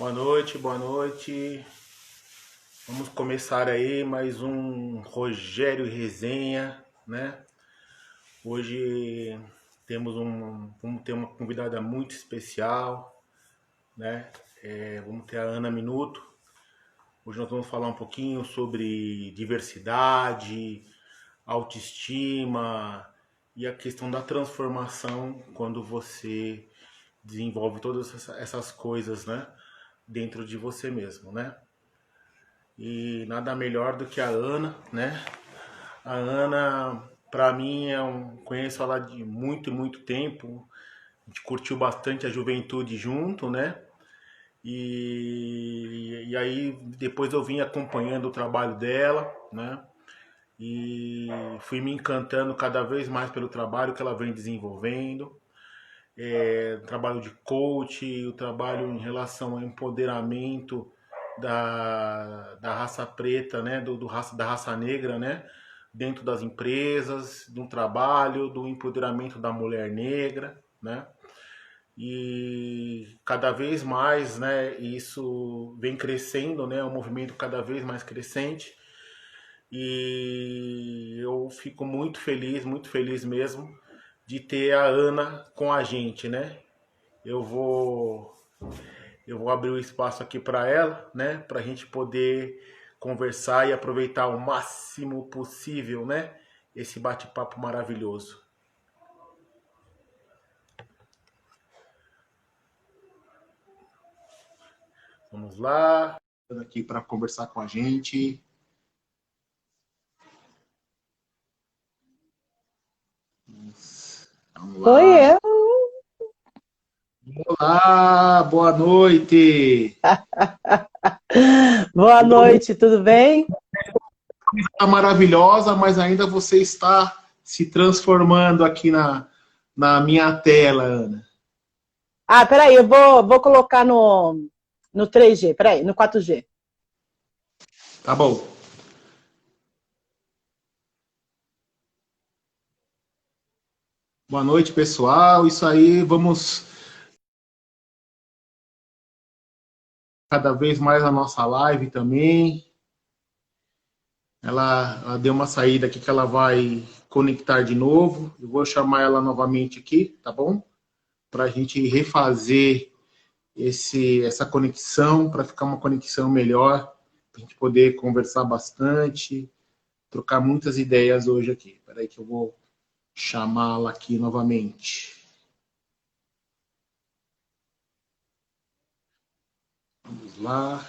Boa noite, boa noite. Vamos começar aí mais um Rogério Resenha, né? Hoje vamos ter uma convidada muito especial, né? Vamos ter a Ana Minuto. Hoje nós vamos falar um pouquinho sobre diversidade, autoestima e a questão da transformação quando você desenvolve todas essas coisas, né? Dentro de você mesmo, né? E nada melhor do que a Ana, né? A Ana, para mim, conheço ela de muito, muito tempo. A gente curtiu bastante a juventude junto, né? E aí depois eu vim acompanhando o trabalho dela, né? E fui me encantando cada vez mais pelo trabalho que ela vem desenvolvendo. O trabalho de coach, o trabalho em relação ao empoderamento da raça preta, né, da raça negra, né, dentro das empresas, do trabalho, do empoderamento da mulher negra, né, e cada vez mais, né, isso vem crescendo, né, é um movimento cada vez mais crescente, e eu fico muito feliz mesmo de ter a Ana com a gente, né? Eu vou eu vou abrir o espaço aqui para ela, né, para a gente poder conversar e aproveitar o máximo possível, né, esse bate-papo maravilhoso. Vamos lá, aqui para conversar com a gente. Vamos lá. Oi, eu. Olá, boa noite. Boa noite, tudo bem? Está maravilhosa, mas ainda você está se transformando aqui na minha tela, Ana. Ah, peraí, eu vou colocar no 3G, peraí, no 4G. Tá bom. Boa noite, pessoal. Isso aí, vamos cada vez mais a nossa live também. Ela deu uma saída aqui que ela vai conectar de novo. Eu vou chamar ela novamente aqui, tá bom? Para a gente refazer essa conexão, para ficar uma conexão melhor, para a gente poder conversar bastante, trocar muitas ideias hoje aqui. Espera aí que eu vou chamá-la aqui novamente. Vamos lá.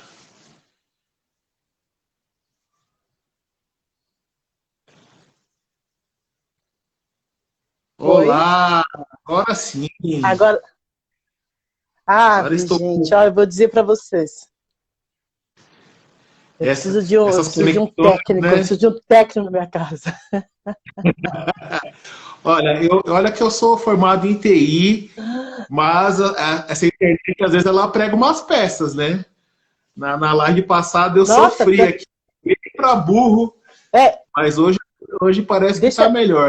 Oi? Olá! Agora sim! Agora, Agora estou gente, ó, eu vou dizer para vocês. Eu essas preciso de um conexões, técnico, eu né? preciso de um técnico na minha casa. Olha que eu sou formado em TI, mas essa internet, às vezes, ela prega umas peças, né? Na live passada eu Nossa, sofri aqui, bem para burro, é, mas hoje parece que está deixa, melhor.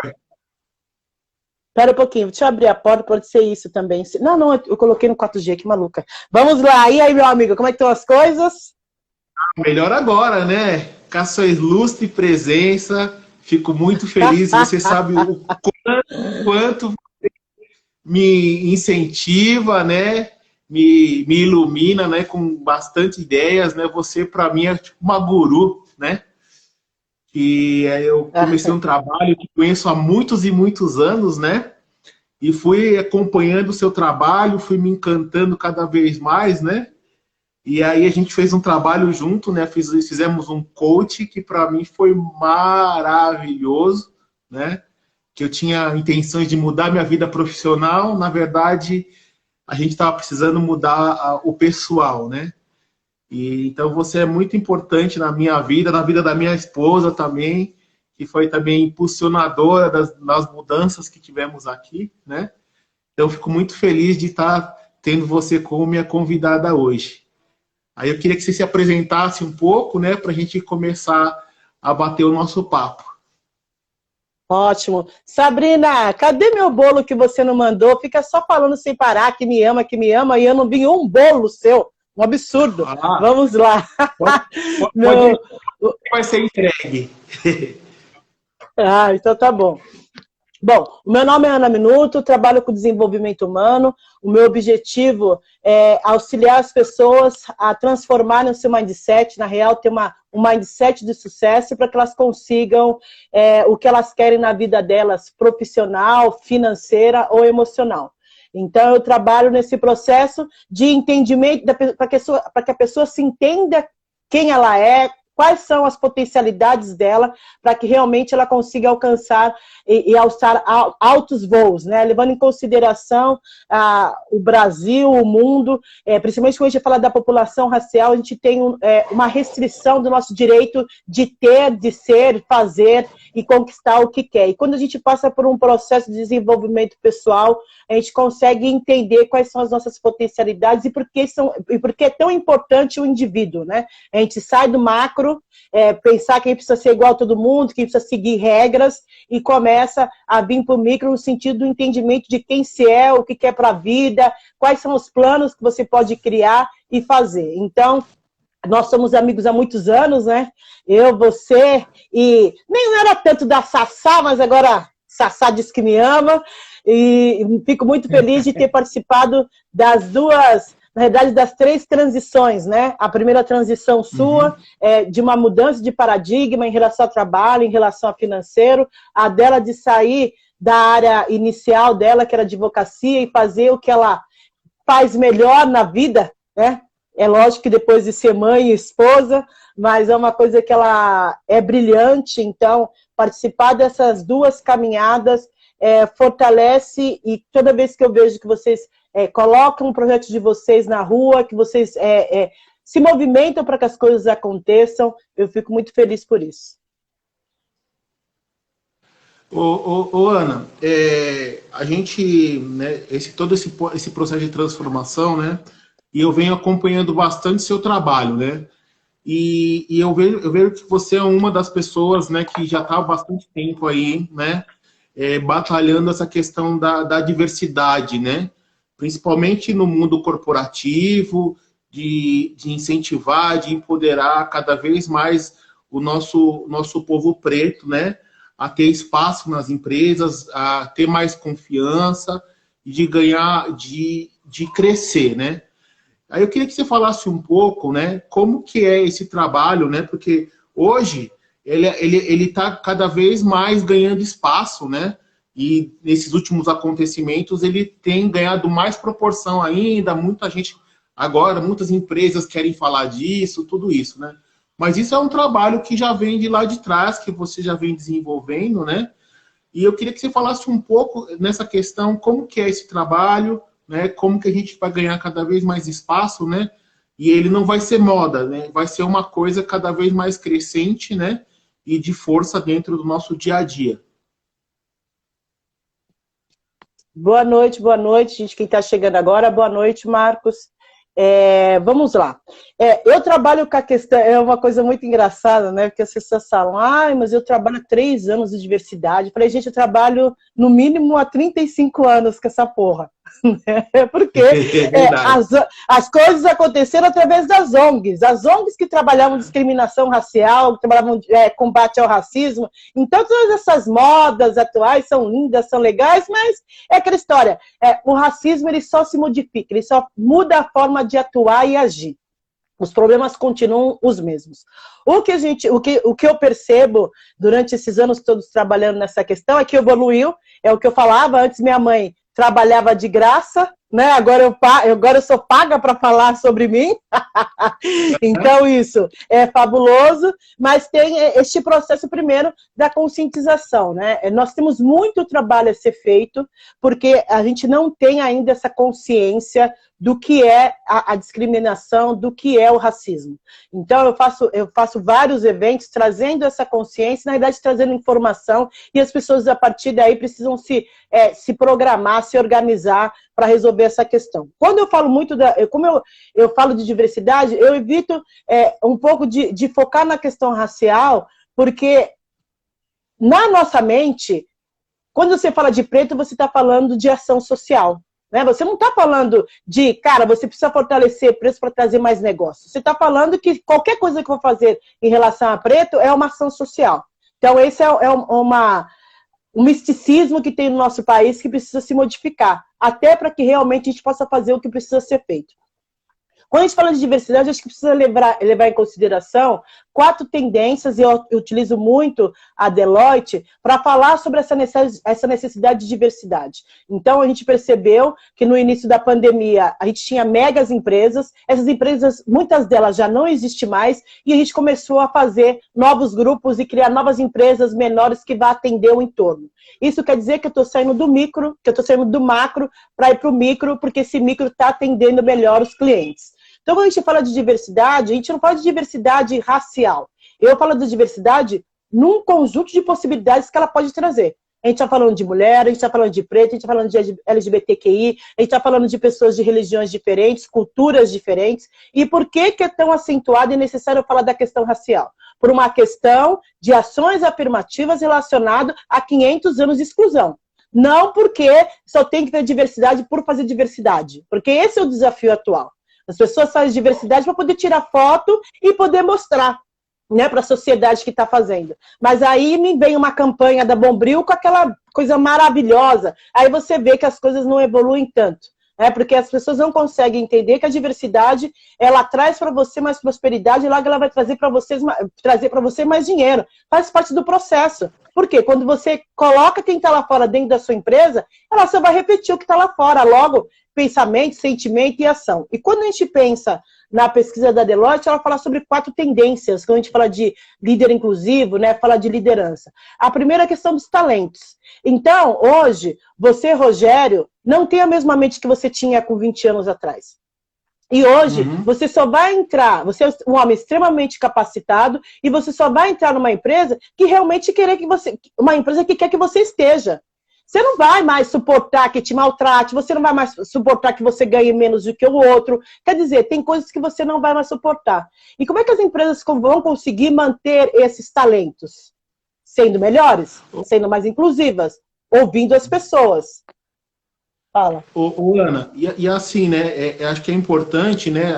pera um pouquinho, deixa eu abrir a porta, pode ser isso também. Não, eu coloquei no 4G, que maluca. Vamos lá, e aí, meu amigo, como é que estão as coisas? Melhor agora, né? Com a sua ilustre presença, fico muito feliz. Você sabe o quanto me incentiva, né? Me ilumina, né? Com bastante ideias, né? Você, para mim, é tipo uma guru, né? Que eu comecei um trabalho que conheço há muitos e muitos anos, né? E fui acompanhando o seu trabalho, fui me encantando cada vez mais, né? E aí a gente fez um trabalho junto, né? Fizemos um coach que para mim foi maravilhoso, né? Que eu tinha intenções de mudar minha vida profissional, na verdade a gente estava precisando mudar o pessoal, né? E então você é muito importante na minha vida, na vida da minha esposa também, que foi também impulsionadora das mudanças que tivemos aqui, né? Então, eu fico muito feliz de estar tendo você como minha convidada hoje. Aí eu queria que você se apresentasse um pouco, né, para a gente começar a bater o nosso papo. Ótimo. Sabrina, cadê meu bolo que você não mandou? Fica só falando sem parar que me ama, e eu não vi um bolo seu. Um absurdo. Ah, Vamos lá. pode, Meu... vai ser entregue. Ah, então tá bom. Bom, o meu nome é Ana Minuto, trabalho com desenvolvimento humano. O meu objetivo é auxiliar as pessoas a transformarem o seu mindset, na real, ter um mindset de sucesso para que elas consigam o que elas querem na vida delas, profissional, financeira ou emocional. Então, eu trabalho nesse processo de entendimento para que a pessoa se entenda quem ela é, quais são as potencialidades dela, para que realmente ela consiga alcançar e alçar altos voos, né? Levando em consideração o Brasil, o mundo, principalmente quando a gente fala da população racial, a gente tem uma restrição do nosso direito de ter, de ser, fazer e conquistar o que quer. E quando a gente passa por um processo de desenvolvimento pessoal, a gente consegue entender quais são as nossas potencialidades e por que é tão importante o indivíduo, né? A gente sai do macro, pensar que a gente precisa ser igual a todo mundo, que a gente precisa seguir regras, e começa a vir para o micro no sentido do entendimento de quem se é, o que quer para a vida, quais são os planos que você pode criar e fazer. Então, nós somos amigos há muitos anos, né? Eu, você, e nem não era tanto da Sassá, mas agora Sassá diz que me ama, e fico muito feliz de ter participado das duas, na verdade, das 3 transições, né? A primeira transição sua, de uma mudança de paradigma em relação ao trabalho, em relação ao financeiro, a dela de sair da área inicial dela, que era advocacia, e fazer o que ela faz melhor na vida, né? É lógico que depois de ser mãe e esposa, mas é uma coisa que ela é brilhante, então participar dessas 2 caminhadas fortalece, e toda vez que eu vejo que vocês colocam um projeto de vocês na rua, que vocês se movimentam para que as coisas aconteçam, eu fico muito feliz por isso. Ana, a gente, né, todo esse processo de transformação, né, e eu venho acompanhando bastante seu trabalho, né, e eu vejo que você é uma das pessoas, né, que já está há bastante tempo aí, né, batalhando essa questão da diversidade, né, principalmente no mundo corporativo, de incentivar, de empoderar cada vez mais o nosso povo preto, né, a ter espaço nas empresas, a ter mais confiança e de ganhar, de crescer, né? Aí eu queria que você falasse um pouco, né, como que é esse trabalho, né, porque hoje ele está cada vez mais ganhando espaço, né, e nesses últimos acontecimentos ele tem ganhado mais proporção ainda, muita gente agora, muitas empresas querem falar disso, tudo isso, né? Mas isso é um trabalho que já vem de lá de trás, que você já vem desenvolvendo, né? E eu queria que você falasse um pouco nessa questão, como que é esse trabalho, né? Como que a gente vai ganhar cada vez mais espaço, né? E ele não vai ser moda, né? Vai ser uma coisa cada vez mais crescente, né? E de força dentro do nosso dia a dia. Boa noite, gente. Quem está chegando agora, boa noite, Marcos. Vamos lá. Eu trabalho com a questão, é uma coisa muito engraçada, né? Porque as pessoas falam, mas eu trabalho há 3 anos de diversidade. Eu falei, gente, eu trabalho no mínimo há 35 anos com essa porra. Porque as coisas aconteceram através das ONGs. As ONGs que trabalhavam discriminação racial, que trabalhavam combate ao racismo. Então, todas essas modas atuais são lindas, são legais, mas é aquela história. O racismo ele só se modifica, ele só muda a forma de atuar e agir. Os problemas continuam os mesmos. O que eu percebo durante esses anos todos trabalhando nessa questão é que evoluiu. É o que eu falava antes, minha mãe trabalhava de graça, né? Agora eu sou paga para falar sobre mim. Então isso é fabuloso, mas tem este processo primeiro da conscientização, né? Nós temos muito trabalho a ser feito, porque a gente não tem ainda essa consciência do que é a discriminação, do que é o racismo. Então eu faço vários eventos trazendo essa consciência, na verdade trazendo informação, e as pessoas a partir daí precisam se programar, se organizar para resolver essa questão. Quando eu falo muito, como eu falo de diversidade, eu evito um pouco de focar na questão racial, porque na nossa mente, quando você fala de preto, você está falando de ação social. Né? Você não está falando de, cara, você precisa fortalecer preço para trazer mais negócio. Você está falando que qualquer coisa que eu vou fazer em relação a preto é uma ação social. Então, esse é um misticismo que tem no nosso país que precisa se modificar, até para que realmente a gente possa fazer o que precisa ser feito. Quando a gente fala de diversidade, acho que precisa levar em consideração 4 tendências, e eu utilizo muito a Deloitte para falar sobre essa necessidade de diversidade. Então, a gente percebeu que no início da pandemia, a gente tinha megas empresas, essas empresas, muitas delas já não existem mais, e a gente começou a fazer novos grupos e criar novas empresas menores que vão atender o entorno. Isso quer dizer que eu estou saindo do micro, que eu estou saindo do macro para ir para o micro, porque esse micro está atendendo melhor os clientes. Então, quando a gente fala de diversidade, a gente não fala de diversidade racial. Eu falo de diversidade num conjunto de possibilidades que ela pode trazer. A gente está falando de mulher, a gente está falando de preto, a gente está falando de LGBTQI, a gente está falando de pessoas de religiões diferentes, culturas diferentes. E por que é tão acentuado e necessário falar da questão racial? Por uma questão de ações afirmativas relacionadas a 500 anos de exclusão. Não porque só tem que ter diversidade por fazer diversidade. Porque esse é o desafio atual. As pessoas fazem diversidade para poder tirar foto e poder mostrar, né, para a sociedade que está fazendo. Mas aí me vem uma campanha da Bombril com aquela coisa maravilhosa. Aí você vê que as coisas não evoluem tanto. Né, porque as pessoas não conseguem entender que a diversidade, ela traz para você mais prosperidade e logo ela vai trazer para você mais dinheiro. Faz parte do processo. Por quê? Quando você coloca quem está lá fora dentro da sua empresa, ela só vai repetir o que está lá fora. Logo, pensamento, sentimento e ação. E quando a gente pensa na pesquisa da Deloitte, ela fala sobre 4 tendências, quando a gente fala de líder inclusivo, né, fala de liderança. A primeira é a questão dos talentos. Então, hoje, você, Rogério, não tem a mesma mente que você tinha com 20 anos atrás. E hoje, você só vai entrar, você é um homem extremamente capacitado, e você só vai entrar numa empresa que realmente uma empresa que quer que você esteja. Você não vai mais suportar que te maltrate, você não vai mais suportar que você ganhe menos do que o outro. Quer dizer, tem coisas que você não vai mais suportar. E como é que as empresas vão conseguir manter esses talentos? Sendo melhores, sendo mais inclusivas, ouvindo as pessoas. Fala. Ana, e assim, né, acho que é importante, né,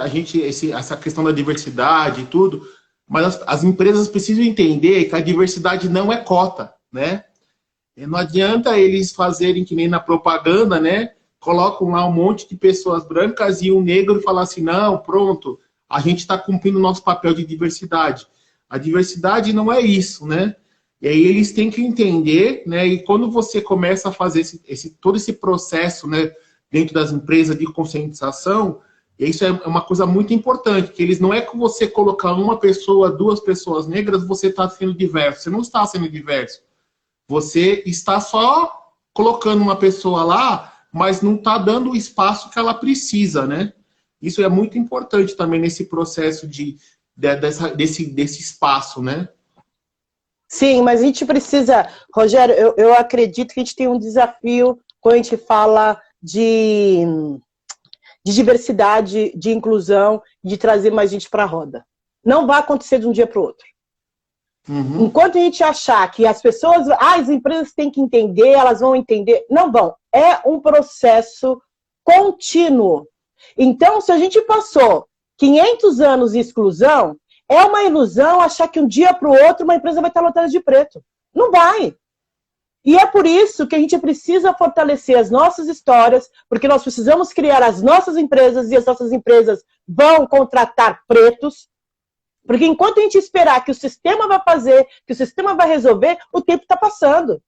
essa questão da diversidade e tudo, mas as empresas precisam entender que a diversidade não é cota, né? Não adianta eles fazerem que nem na propaganda, né? Colocam lá um monte de pessoas brancas e um negro e falar assim, não, pronto, a gente está cumprindo o nosso papel de diversidade. A diversidade não é isso, né? E aí eles têm que entender, né? E quando você começa a fazer todo esse processo, né, dentro das empresas de conscientização, isso é uma coisa muito importante, que eles não é que você colocar uma pessoa, 2 pessoas negras, você está sendo diverso. Você não está sendo diverso. Você está só colocando uma pessoa lá, mas não está dando o espaço que ela precisa, né? Isso é muito importante também nesse processo desse espaço, né? Sim, mas a gente precisa, Rogério, eu acredito que a gente tem um desafio quando a gente fala de diversidade, de inclusão, de trazer mais gente para a roda. Não vai acontecer de um dia para o outro. Enquanto a gente achar que as pessoas, as empresas têm que entender, elas vão entender, não vão. É um processo contínuo. Então, se a gente passou 500 anos de exclusão, é uma ilusão achar que um dia para o outro uma empresa vai estar lotada de preto. Não vai. E é por isso que a gente precisa fortalecer as nossas histórias, porque nós precisamos criar as nossas empresas e as nossas empresas vão contratar pretos. Porque enquanto a gente esperar que o sistema vai fazer, que o sistema vai resolver, o tempo está passando.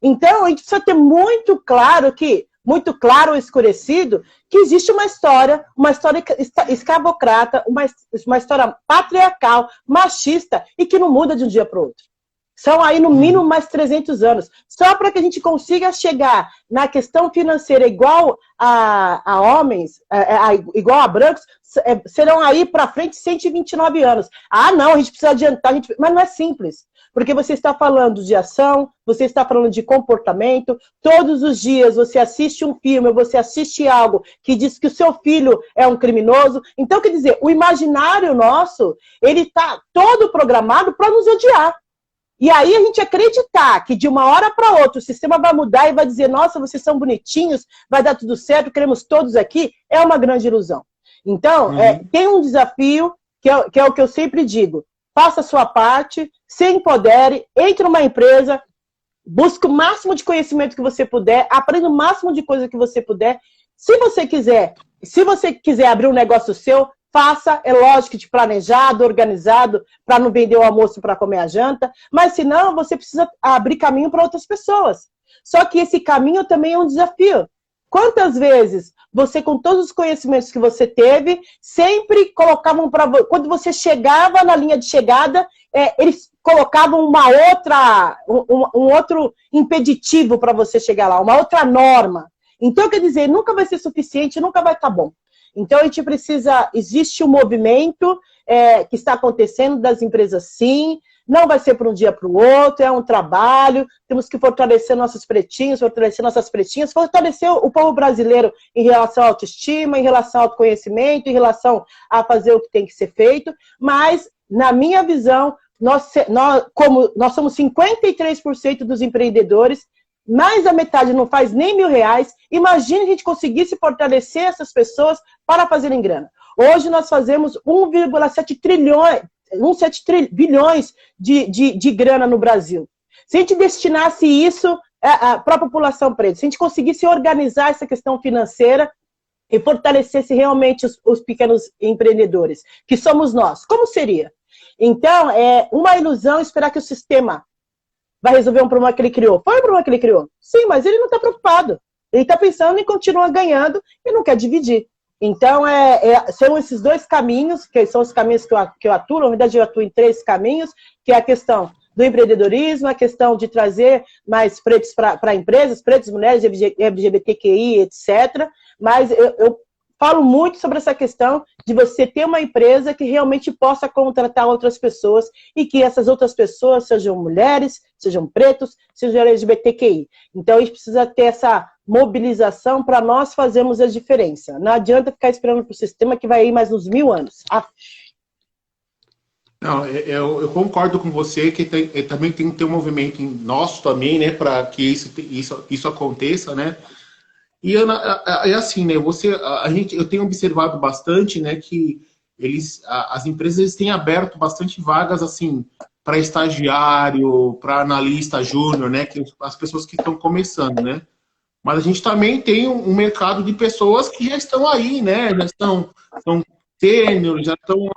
Então, a gente precisa ter muito claro escurecido, que existe uma história escravocrata, uma história patriarcal, machista, e que não muda de um dia para o outro. São aí, no mínimo, mais 300 anos. Só para que a gente consiga chegar na questão financeira igual a homens, igual a brancos, serão aí para frente 129 anos. Ah, não, a gente precisa adiantar, mas não é simples. Porque você está falando de ação, você está falando de comportamento, todos os dias você assiste um filme, você assiste algo que diz que o seu filho é um criminoso. Então, quer dizer, o imaginário nosso, ele está todo programado para nos odiar. E aí a gente acreditar que de uma hora para outra o sistema vai mudar e vai dizer, nossa, vocês são bonitinhos, vai dar tudo certo, queremos todos aqui, é uma grande ilusão. Então, tem um desafio, que é o que eu sempre digo, faça a sua parte, se empodere, entre numa empresa, busque o máximo de conhecimento que você puder, aprenda o máximo de coisa que você puder. Se você quiser abrir um negócio seu, faça, é lógico, de planejado, organizado, para não vender o almoço para comer a janta, mas senão você precisa abrir caminho para outras pessoas. Só que esse caminho também é um desafio. Quantas vezes você, com todos os conhecimentos que você teve, sempre colocavam para você, quando você chegava na linha de chegada, eles colocavam um outro impeditivo para você chegar lá, uma outra norma. Então, quer dizer, nunca vai ser suficiente, nunca vai estar bom. Então, a gente precisa, existe um movimento que está acontecendo das empresas, sim, não vai ser para um dia para o outro, é um trabalho, temos que fortalecer nossos pretinhos, fortalecer nossas pretinhas, fortalecer o povo brasileiro em relação à autoestima, em relação ao autoconhecimento, em relação a fazer o que tem que ser feito, mas, na minha visão, nós somos 53% dos empreendedores, mais da metade não faz nem R$1.000, imagine a gente conseguisse fortalecer essas pessoas para fazerem grana. Hoje nós fazemos 1,7 bilhões de grana no Brasil. Se a gente destinasse isso para a população preta, se a gente conseguisse organizar essa questão financeira e fortalecesse realmente os pequenos empreendedores, que somos nós, como seria? Então, é uma ilusão esperar que o sistema vai resolver um problema que ele criou. Foi um problema que ele criou? Sim, mas ele não está preocupado. Ele está pensando em continuar ganhando e não quer dividir. Então, são esses dois caminhos, que são os caminhos que eu atuo. Na verdade, eu atuo em 3 caminhos, que é a questão do empreendedorismo, a questão de trazer mais pretos para empresas, pretos, mulheres, LGBTQI, etc. Mas eu falo muito sobre essa questão de você ter uma empresa que realmente possa contratar outras pessoas e que essas outras pessoas sejam mulheres, sejam pretos, sejam LGBTQI. Então, a gente precisa ter essa mobilização para nós fazermos a diferença. Não adianta ficar esperando para o sistema que vai ir mais uns 1000 anos. Não, eu concordo com você que também tem que ter um movimento nosso também, né, para que isso aconteça, né? E Ana, é assim, né? Eu tenho observado bastante, né, que as empresas têm aberto bastante vagas assim para estagiário, para analista júnior, né, que as pessoas que estão começando, né? Mas a gente também tem um mercado de pessoas que já estão aí, né? Já estão sênior, já estão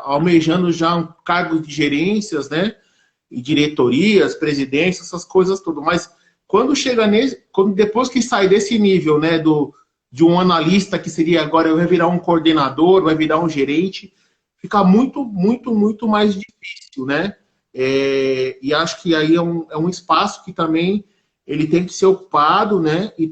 almejando já um cargo de gerências, né? E diretorias, presidências, essas coisas todas. Mas quando chega depois que sai desse nível, né, de um analista que seria agora vai virar um coordenador, vai virar um gerente, fica muito, muito, muito mais difícil, né? E acho que aí é um espaço que também ele tem que ser ocupado, né? E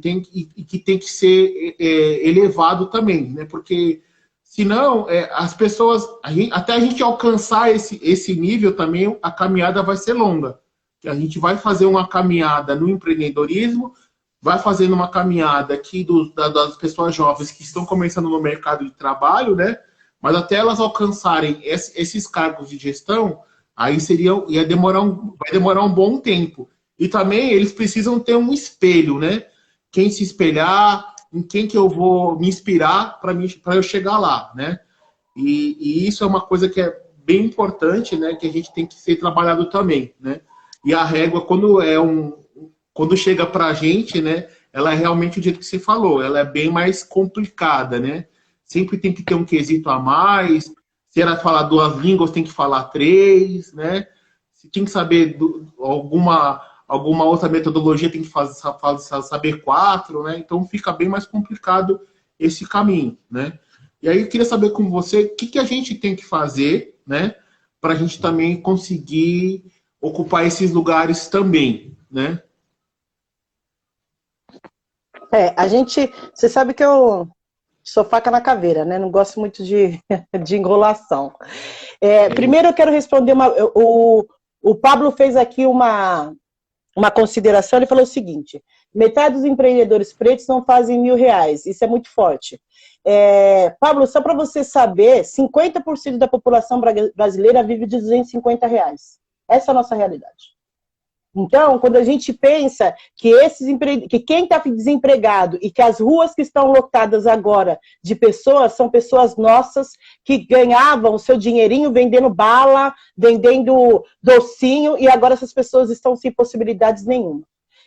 que tem que ser elevado também, né? Porque senão as pessoas, até a gente alcançar esse nível também, a caminhada vai ser longa. A gente vai fazer uma caminhada no empreendedorismo, vai fazendo uma caminhada aqui das pessoas jovens que estão começando no mercado de trabalho, né? Mas até elas alcançarem esses cargos de gestão, aí vai demorar um bom tempo. E também eles precisam ter um espelho, né? Quem se espelhar, em quem que eu vou me inspirar para eu chegar lá, né? E isso é uma coisa que é bem importante, né? Que a gente tem que ser trabalhado também, né? E a régua, quando chega para a gente, né? Ela é realmente o jeito que você falou, ela é bem mais complicada, né? Sempre tem que ter um quesito a mais. Se era falar 2 línguas, tem que falar 3, né? Se tem que saber alguma outra metodologia, tem que saber 4, né? Então fica bem mais complicado esse caminho, né? E aí eu queria saber com você o que a gente tem que fazer, né? Para a gente também conseguir ocupar esses lugares também, né? Você sabe que eu sou faca na caveira, né? Não gosto muito de enrolação. Primeiro eu quero responder o Pablo fez aqui uma consideração, ele falou o seguinte: metade dos empreendedores pretos não fazem R$1.000, isso é muito forte. Pablo, só para você saber, 50% da população brasileira vive de R$250. Essa é a nossa realidade. Então, quando a gente pensa que que quem está desempregado e que as ruas que estão lotadas agora de pessoas são pessoas nossas que ganhavam o seu dinheirinho vendendo bala, vendendo docinho, e agora essas pessoas estão sem possibilidades nenhuma.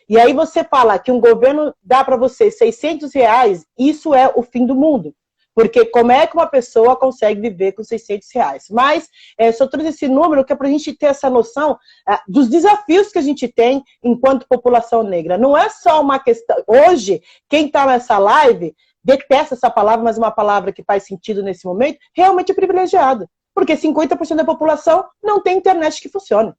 E aí você fala que um governo dá para você R$600, isso é o fim do mundo. Porque como é que uma pessoa consegue viver com R$600? Mas só trouxe esse número que é para a gente ter essa noção dos desafios que a gente tem enquanto população negra. Não é só uma questão... Hoje, quem está nessa live, detesta essa palavra, mas é uma palavra que faz sentido nesse momento, realmente é privilegiado. Porque 50% da população não tem internet que funcione.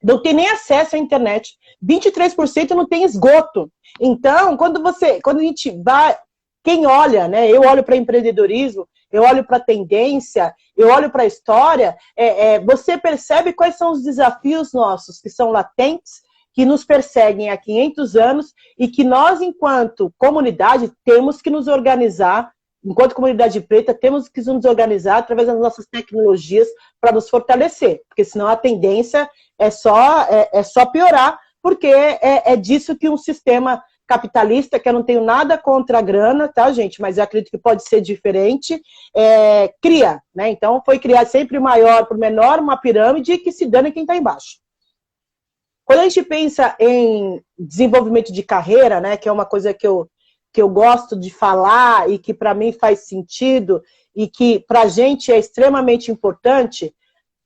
Não tem nem acesso à internet. 23% não tem esgoto. Então, quando a gente vai... Quem olha, né? Eu olho para empreendedorismo, eu olho para tendência, eu olho para a história, você percebe quais são os desafios nossos, que são latentes, que nos perseguem há 500 anos e que nós, enquanto comunidade, temos que nos organizar, enquanto comunidade preta, temos que nos organizar através das nossas tecnologias para nos fortalecer, porque senão a tendência é só piorar, porque é disso que um sistema capitalista, que eu não tenho nada contra a grana, tá, gente? Mas eu acredito que pode ser diferente, cria, né? Então, foi criar sempre o maior para o menor, uma pirâmide que se dane quem está embaixo. Quando a gente pensa em desenvolvimento de carreira, né, que é uma coisa que eu gosto de falar e que para mim faz sentido e que para a gente é extremamente importante,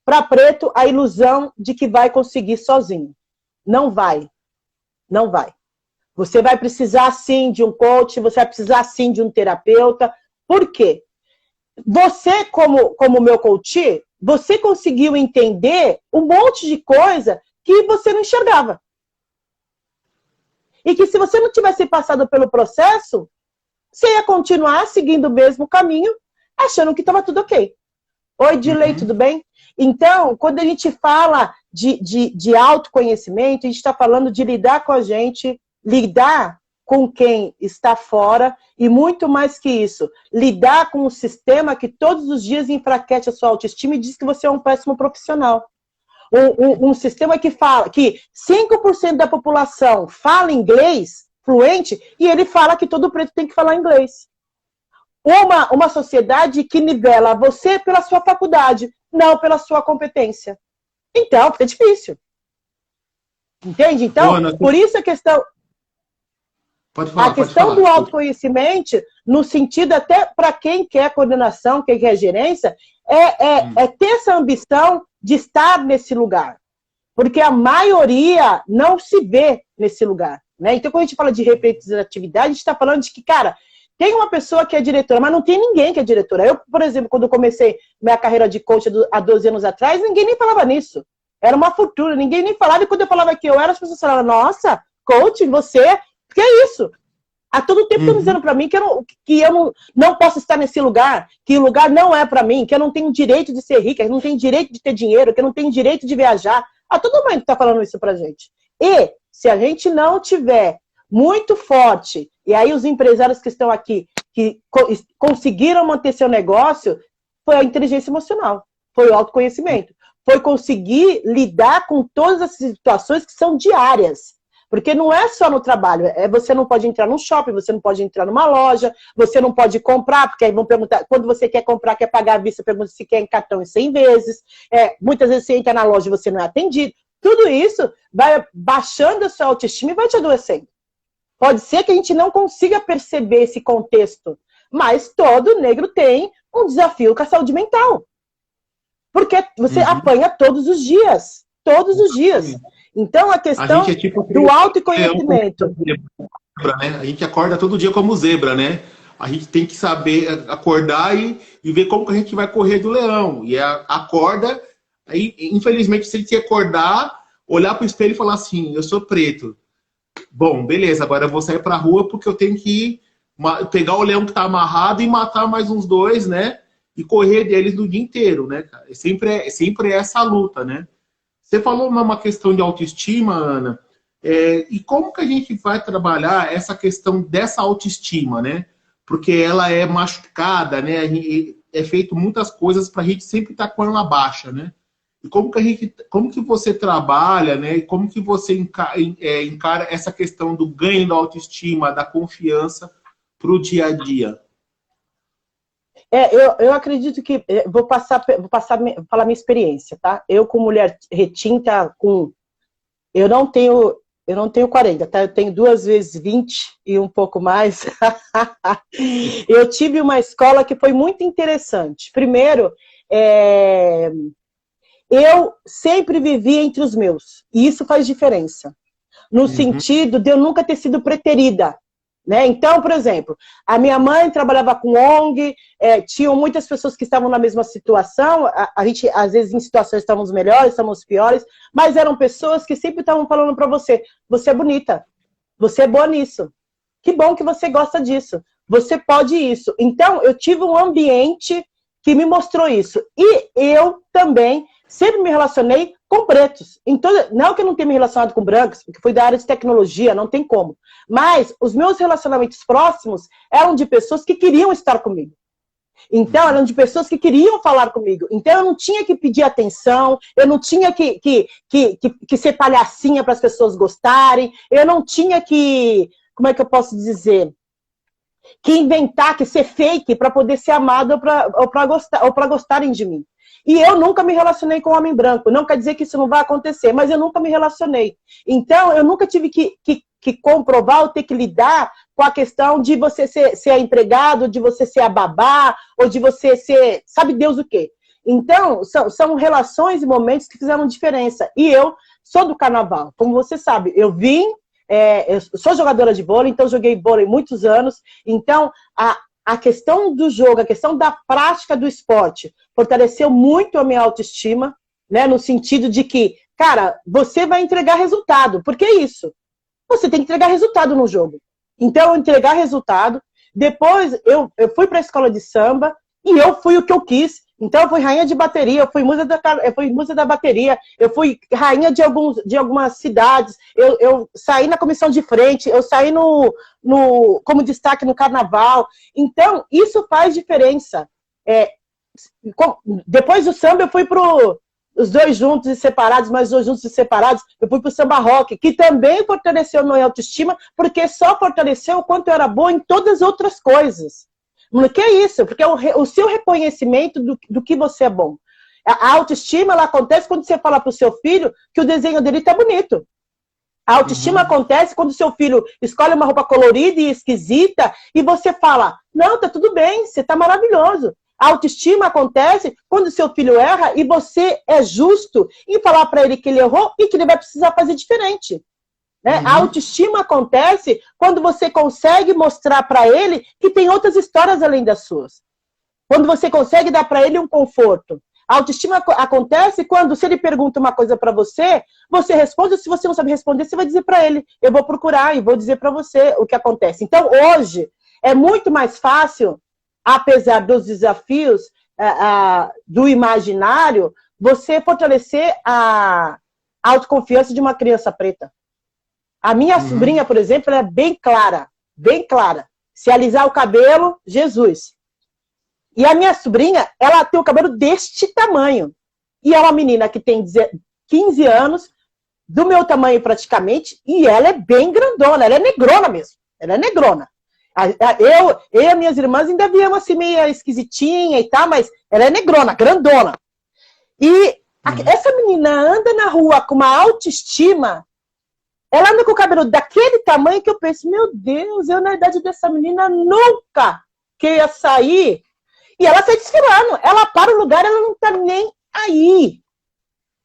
para preto, a ilusão de que vai conseguir sozinho. Não vai. Não vai. Você vai precisar, sim, de um coach, você vai precisar, sim, de um terapeuta. Por quê? Você, como meu coach, você conseguiu entender um monte de coisa que você não enxergava. E que se você não tivesse passado pelo processo, você ia continuar seguindo o mesmo caminho, achando que estava tudo ok. Oi, Dilei, tudo bem? Então, quando a gente fala de autoconhecimento, a gente está falando de lidar com a gente, lidar com quem está fora e, muito mais que isso, lidar com um sistema que todos os dias enfraquece a sua autoestima e diz que você é um péssimo profissional. Um sistema que fala que 5% da população fala inglês fluente e ele fala que todo preto tem que falar inglês. Uma sociedade que nivela você pela sua faculdade, não pela sua competência. Então, fica difícil. Entende? Então, por isso a questão... A questão do autoconhecimento, no sentido até para quem quer coordenação, quem quer gerência, é ter essa ambição de estar nesse lugar. Porque a maioria não se vê nesse lugar. Né? Então, quando a gente fala de representatividade, a gente está falando de que, cara, tem uma pessoa que é diretora, mas não tem ninguém que é diretora. Eu, por exemplo, quando eu comecei minha carreira de coach há 12 anos atrás, ninguém nem falava nisso. Era uma fortuna, ninguém nem falava. E quando eu falava que eu era, as pessoas falavam, nossa, coach, você... Que é isso? Há todo tempo estão dizendo para mim que eu não posso estar nesse lugar, que o lugar não é para mim, que eu não tenho direito de ser rica, que eu não tenho direito de ter dinheiro, que eu não tenho direito de viajar. Há todo mundo está falando isso pra gente. E se a gente não tiver muito forte, e aí os empresários que estão aqui, que conseguiram manter seu negócio, foi a inteligência emocional, foi o autoconhecimento, foi conseguir lidar com todas as situações que são diárias. Porque não é só no trabalho, você não pode entrar num shopping, você não pode entrar numa loja, você não pode comprar, porque aí vão perguntar, quando você quer comprar, quer pagar à vista, pergunta se quer em cartão em 100 vezes, muitas vezes você entra na loja e você não é atendido. Tudo isso vai baixando a sua autoestima e vai te adoecendo. Pode ser que a gente não consiga perceber esse contexto, mas todo negro tem um desafio com a saúde mental. Porque você apanha todos os dias. Todos os dias. Então, a questão do autoconhecimento. Né? A gente acorda todo dia como zebra, né? A gente tem que saber acordar e ver como que a gente vai correr do leão. E acorda, aí, infelizmente, se a gente acordar, olhar para o espelho e falar assim, eu sou preto. Bom, beleza, agora eu vou sair para a rua porque eu tenho que pegar o leão que está amarrado e matar mais uns dois, né? E correr deles no dia inteiro, né, cara? Sempre é essa luta, né? Você falou uma questão de autoestima, Ana, e como que a gente vai trabalhar essa questão dessa autoestima, né? Porque ela é machucada, né? É feito muitas coisas para a gente sempre estar com ela baixa, né? E como que você trabalha, né? E como que você encara essa questão do ganho da autoestima, da confiança para o dia a dia? Eu acredito que vou falar minha experiência, tá? Eu, como mulher retinta, eu não tenho 40, tá? Eu tenho 2 vezes 20 e um pouco mais. Eu tive uma escola que foi muito interessante. Primeiro, eu sempre vivi entre os meus, e isso faz diferença. No sentido de eu nunca ter sido preterida. Né? Então, por exemplo, a minha mãe trabalhava com ONG, tinham muitas pessoas que estavam na mesma situação, a gente, às vezes, em situações estávamos melhores, estávamos piores, mas eram pessoas que sempre estavam falando para você, você é bonita, você é boa nisso, que bom que você gosta disso, você pode isso. Então, eu tive um ambiente que me mostrou isso. E eu também sempre me relacionei com pretos. Então, não que eu não tenha me relacionado com brancos, porque fui da área de tecnologia, não tem como. Mas os meus relacionamentos próximos eram de pessoas que queriam estar comigo. Então, eram de pessoas que queriam falar comigo. Então, eu não tinha que pedir atenção, eu não tinha que ser palhacinha para as pessoas gostarem, eu não tinha que, como é que eu posso dizer, que inventar, que ser fake para poder ser amado ou para gostarem de mim. E eu nunca me relacionei com homem branco. Não quer dizer que isso não vai acontecer, mas eu nunca me relacionei. Então, eu nunca tive que comprovar ou ter que lidar com a questão de você ser empregado, de você ser a babá, ou de você ser, sabe Deus o quê. Então, são relações e momentos que fizeram diferença. E eu sou do carnaval. Como você sabe, eu sou jogadora de vôlei, então joguei vôlei muitos anos. Então, a questão do jogo, a questão da prática do esporte fortaleceu muito a minha autoestima, né? No sentido de que, cara, você vai entregar resultado. Porque é isso. Você tem que entregar resultado no jogo. Então, entregar resultado. Depois, eu fui para a escola de samba e eu fui o que eu quis. Então, eu fui rainha de bateria, eu fui musa da bateria, eu fui rainha de algumas cidades, eu saí na comissão de frente, eu saí como destaque no carnaval. Então, isso faz diferença. Depois do samba, eu fui para os 2 juntos e separados, mas 2 juntos e separados, eu fui para o samba rock, que também fortaleceu a minha autoestima, porque só fortaleceu o quanto eu era boa em todas as outras coisas. Porque é isso, porque é o seu reconhecimento do que você é bom. A autoestima, ela acontece quando você fala para o seu filho que o desenho dele está bonito. A autoestima acontece quando o seu filho escolhe uma roupa colorida e esquisita e você fala, não, tá tudo bem, você tá maravilhoso. A autoestima acontece quando o seu filho erra e você é justo em falar para ele que ele errou e que ele vai precisar fazer diferente. Né? A autoestima acontece quando você consegue mostrar para ele que tem outras histórias além das suas. Quando você consegue dar para ele um conforto. A autoestima acontece quando, se ele pergunta uma coisa para você, você responde, se você não sabe responder, você vai dizer para ele, eu vou procurar e vou dizer para você o que acontece. Então, hoje, é muito mais fácil, apesar dos desafios do imaginário, você fortalecer a autoconfiança de uma criança preta. A minha sobrinha, por exemplo, ela é bem clara, bem clara. Se alisar o cabelo, Jesus. E a minha sobrinha, ela tem o cabelo deste tamanho. E é uma menina que tem 15 anos, do meu tamanho praticamente, e ela é bem grandona, ela é negrona mesmo. Ela é negrona. Eu e as minhas irmãs ainda viemos assim meio esquisitinha e tal, mas ela é negrona, grandona. E essa menina anda na rua com uma autoestima. Ela anda com o cabelo daquele tamanho que eu penso, meu Deus, eu na idade dessa menina nunca que ia sair. E ela sai desfilando. Ela para o lugar, ela não tá nem aí.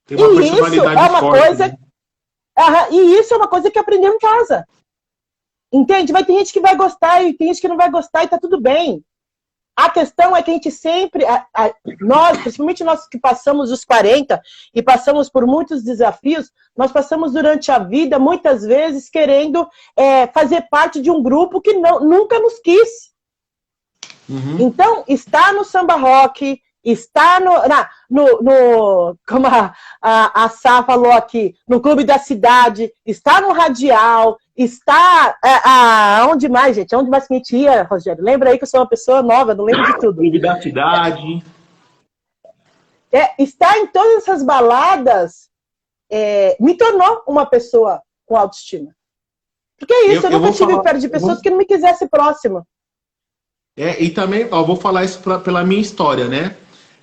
Tem uma personalidade forte, coisa. Né? E isso é uma coisa que aprendeu em casa. Entende? Vai ter gente que vai gostar e tem gente que não vai gostar e tá tudo bem. A questão é que a gente sempre, nós, principalmente nós que passamos os 40 e passamos por muitos desafios, nós passamos durante a vida, muitas vezes, querendo fazer parte de um grupo que nunca nos quis. Então, está no samba rock, está como a Sá falou aqui, no Clube da Cidade, está no Radial, está... Onde mais, gente? Onde mais que a gente ia, Rogério? Lembra aí que eu sou uma pessoa nova, não lembro de tudo. Clube da Cidade. estar em todas essas baladas me tornou uma pessoa com autoestima. Porque é isso, eu nunca tive perto de pessoas que não me quisessem próximo. E também, vou falar isso pela minha história, né?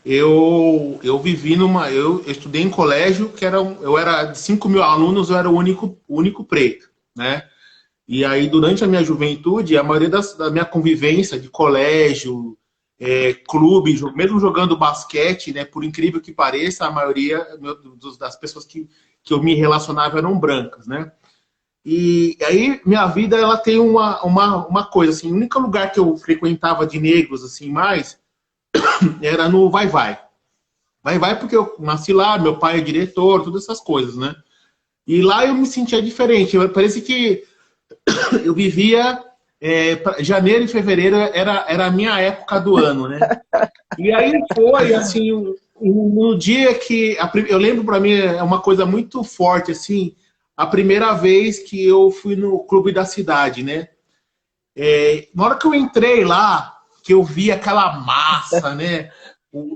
Eu vivi eu estudei em colégio que eu era de 5 mil alunos, eu era o único preto, né? E aí, durante a minha juventude, a maioria da minha convivência de colégio, clube, mesmo jogando basquete, né? Por incrível que pareça, a maioria das pessoas que eu me relacionava eram brancas, né? E aí, minha vida, ela tem uma coisa, assim, o único lugar que eu frequentava de negros, assim, mais, era no Vai Vai. Vai Vai porque eu nasci lá, meu pai é diretor, todas essas coisas, né? E lá eu me sentia diferente, parece que eu vivia... janeiro e fevereiro era a minha época do ano, né? E aí foi, assim, no dia que... Eu lembro, pra mim, é uma coisa muito forte, assim, a primeira vez que eu fui no clube da cidade, né? Na hora que eu entrei lá, que eu vi aquela massa, né?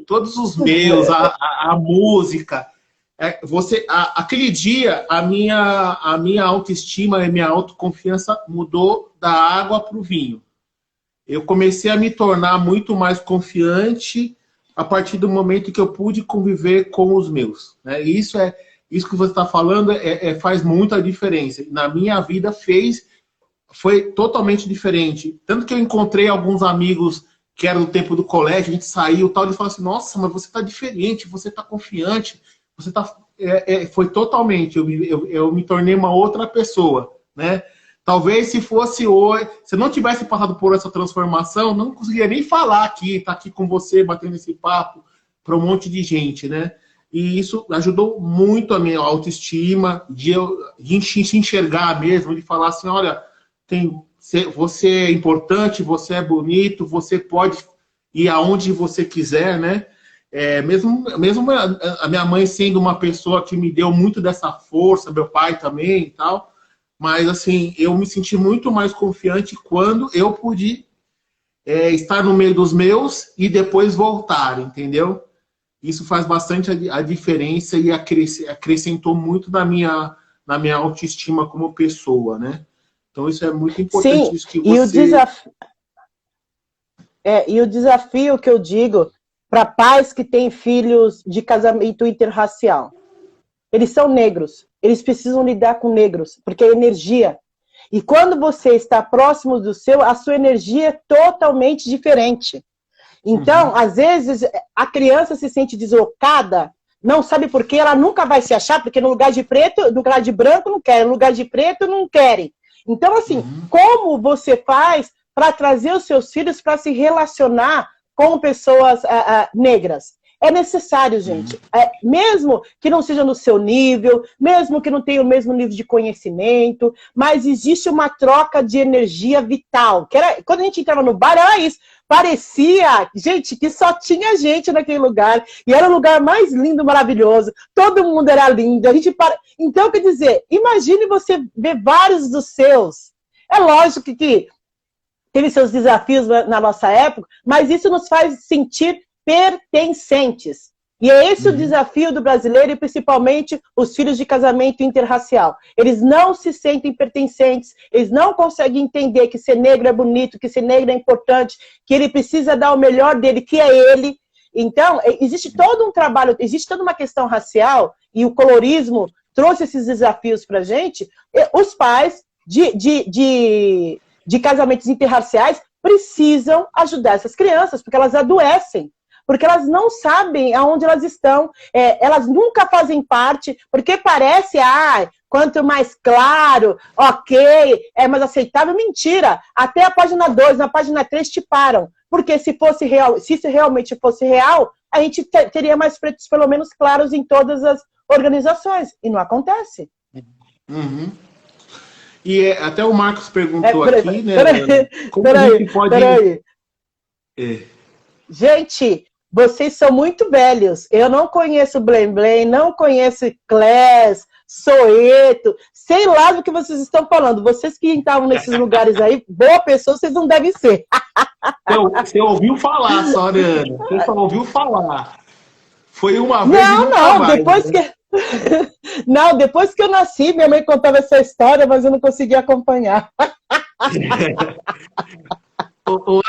Todos os meus, a música. Aquele dia, a minha autoestima e minha autoconfiança mudou da água para o vinho. Eu comecei a me tornar muito mais confiante a partir do momento que eu pude conviver com os meus, né? E isso que você está falando faz muita diferença. Na minha vida foi totalmente diferente. Tanto que eu encontrei alguns amigos que eram do tempo do colégio, a gente saiu e tal, eles falaram assim, nossa, mas você está diferente, você está confiante, você tá... foi totalmente, eu me tornei uma outra pessoa, né? Talvez se fosse hoje, se eu não tivesse passado por essa transformação, não conseguiria nem falar aqui, estar aqui com você, batendo esse papo para um monte de gente, né? E isso ajudou muito a minha autoestima, de se enxergar mesmo, de falar assim, olha, você é importante, você é bonito, você pode ir aonde você quiser, né? Mesmo a minha mãe sendo uma pessoa que me deu muito dessa força, meu pai também e tal, mas assim, eu me senti muito mais confiante quando eu pude estar no meio dos meus e depois voltar, entendeu? Isso faz bastante a diferença e acrescentou muito na minha autoestima como pessoa, né? Então isso é muito importante. Sim, isso que você... e o desafio que eu digo para pais que têm filhos de casamento interracial. Eles são negros, eles precisam lidar com negros, porque é energia. E quando você está próximo do seu, a sua energia é totalmente diferente. Então, às vezes, a criança se sente deslocada, não sabe por quê, ela nunca vai se achar, porque no lugar de preto, no lugar de branco não querem, no lugar de preto não querem. Então, assim, como você faz para trazer os seus filhos para se relacionar com pessoas negras? É necessário, gente. Mesmo que não seja no seu nível, mesmo que não tenha o mesmo nível de conhecimento, mas existe uma troca de energia vital. Quando a gente entrava no bar, era isso. Parecia, gente, que só tinha gente naquele lugar. E era o lugar mais lindo, maravilhoso. Todo mundo era lindo. Então, quer dizer, imagine você ver vários dos seus. É lógico que teve seus desafios na nossa época, mas isso nos faz sentir pertencentes. E é esse o desafio do brasileiro, e principalmente os filhos de casamento interracial. Eles não se sentem pertencentes, eles não conseguem entender que ser negro é bonito, que ser negro é importante, que ele precisa dar o melhor dele, que é ele. Então, existe todo um trabalho, existe toda uma questão racial, e o colorismo trouxe esses desafios para a gente. Os pais de casamentos interraciais precisam ajudar essas crianças, porque elas adoecem. Porque elas não sabem aonde elas estão, elas nunca fazem parte, porque parece, quanto mais claro, ok, é mais aceitável. Mentira! Até a página 2, na página 3 te param. Porque se isso realmente fosse real, a gente teria mais pretos, pelo menos, claros em todas as organizações. E não acontece. E até o Marcos perguntou aqui, né? Como a gente pode... Peraí. Gente... Vocês são muito velhos. Eu não conheço Blém Blém, não conheço Class, Soeto, sei lá do que vocês estão falando. Vocês que estavam nesses lugares aí, boa pessoa, vocês não devem ser. Você ouviu falar, só, Ariana. Você só ouviu falar. Foi uma vez e nunca Não, mais, depois né? que... Não, depois que eu nasci, minha mãe contava essa história, mas eu não conseguia acompanhar.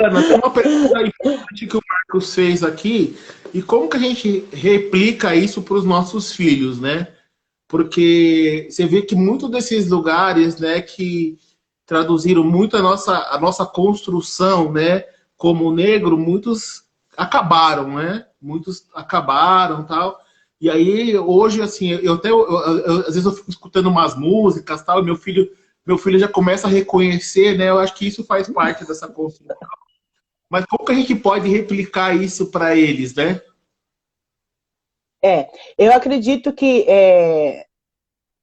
Ana, tem uma pergunta importante que o Marcos fez aqui, e como que a gente replica isso para os nossos filhos, né? Porque você vê que muitos desses lugares, né, que traduziram muito a nossa construção, né, como negro, muitos acabaram, né? Muitos acabaram, tal. E aí hoje assim, às vezes eu fico escutando umas músicas, tal, e meu filho já começa a reconhecer, né? Eu acho que isso faz parte dessa construção. Mas como que a gente pode replicar isso para eles, né? Eu acredito que,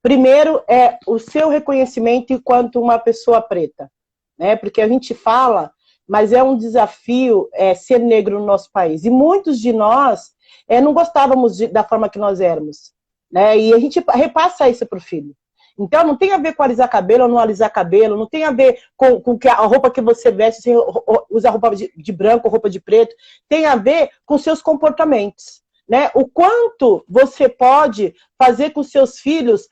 primeiro, o seu reconhecimento enquanto uma pessoa preta, né? Porque a gente fala, mas é um desafio ser negro no nosso país. E muitos de nós não gostávamos da forma que nós éramos, né? E a gente repassa isso para o filho. Então, não tem a ver com alisar cabelo ou não alisar cabelo, não tem a ver com que a roupa que você veste, se usa roupa de branco ou roupa de preto, tem a ver com seus comportamentos, né? O quanto você pode fazer com seus filhos,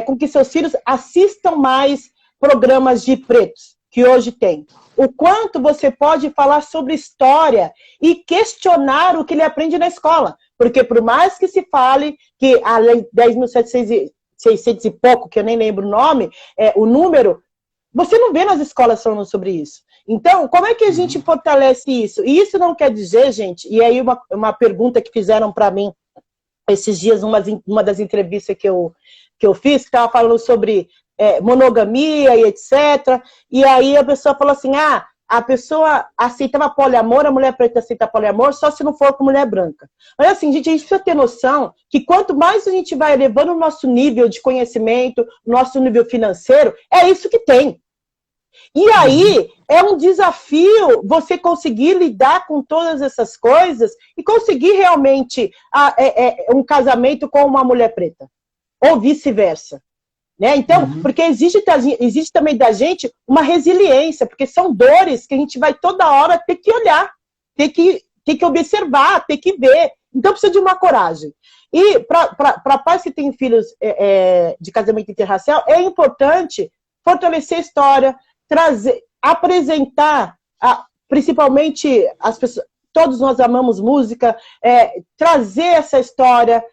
com que seus filhos assistam mais programas de pretos, que hoje tem. O quanto você pode falar sobre história e questionar o que ele aprende na escola. Porque por mais que se fale que a Lei 10.700 e pouco, que eu nem lembro o nome, o número, você não vê nas escolas falando sobre isso. Então, como é que a gente fortalece isso? E isso não quer dizer, gente, e aí uma pergunta que fizeram para mim esses dias, uma das entrevistas que eu fiz, que estava falando sobre monogamia e etc. E aí a pessoa falou assim, a pessoa aceitava poliamor, a mulher preta aceita poliamor, só se não for com mulher branca. Mas assim, gente, a gente precisa ter noção que quanto mais a gente vai elevando o nosso nível de conhecimento, nosso nível financeiro, é isso que tem. E aí, é um desafio você conseguir lidar com todas essas coisas e conseguir realmente um casamento com uma mulher preta. Ou vice-versa. Né? Então, porque existe também da gente uma resiliência, porque são dores que a gente vai toda hora ter que olhar, ter que observar, ter que ver. Então, precisa de uma coragem. E para pais que têm filhos de casamento interracial, é importante fortalecer a história, apresentar, principalmente as pessoas, todos nós amamos música, trazer essa história,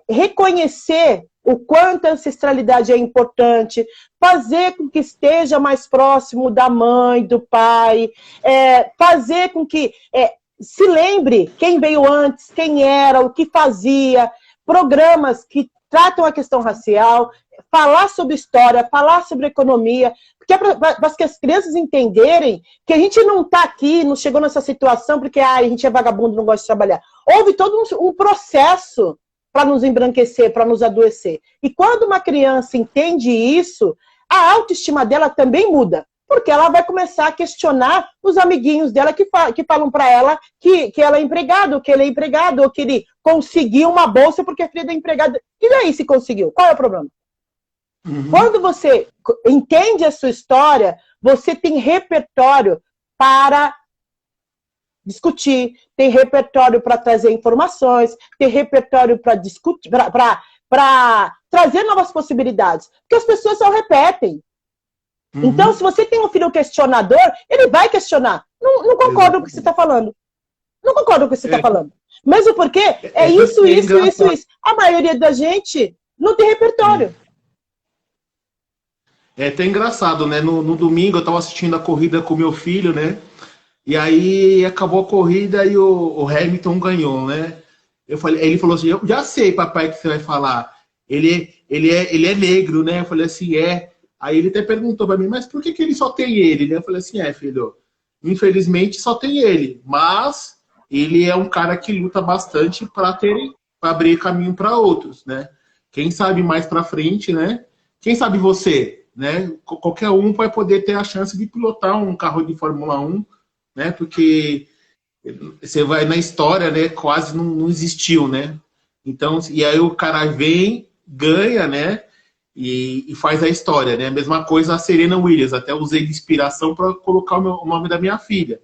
reconhecer o quanto a ancestralidade é importante, fazer com que esteja mais próximo da mãe, do pai, fazer com que se lembre quem veio antes, quem era, o que fazia, programas que tratam a questão racial, falar sobre história, falar sobre economia, porque para que as crianças entenderem que a gente não está aqui, não chegou nessa situação porque a gente é vagabundo, não gosta de trabalhar. Houve todo um processo para nos embranquecer, para nos adoecer. E quando uma criança entende isso, a autoestima dela também muda, porque ela vai começar a questionar os amiguinhos dela que falam para ela que ela é empregada, ou que ele é empregado, ou que ele conseguiu uma bolsa porque é filho da empregada. E daí se conseguiu? Qual é o problema? Quando você entende a sua história, você tem repertório para discutir, tem repertório para trazer informações, tem repertório para discutir, para trazer novas possibilidades. Porque as pessoas só repetem. Então, se você tem um filho questionador, ele vai questionar. Não concordo com o que você está falando. Não concordo com o que você está falando. Mesmo porque isso. A maioria da gente não tem repertório. É até engraçado, né? No domingo eu estava assistindo a corrida com meu filho, né? E aí acabou a corrida e o Hamilton ganhou, né? Ele falou assim, eu já sei, papai, que você vai falar. Ele é negro, né? Eu falei assim, é. Aí ele até perguntou para mim, mas por que ele só tem ele? Né? Eu falei assim, filho, infelizmente só tem ele. Mas ele é um cara que luta bastante para abrir caminho para outros, né? Quem sabe mais para frente, né? Quem sabe você, né? Qualquer um vai poder ter a chance de pilotar um carro de Fórmula 1, né? Porque você vai na história, né? Quase não existiu, né? Então, e aí o cara vem, ganha, né? E faz a história, né? A mesma coisa a Serena Williams. Até usei de inspiração para colocar o nome da minha filha.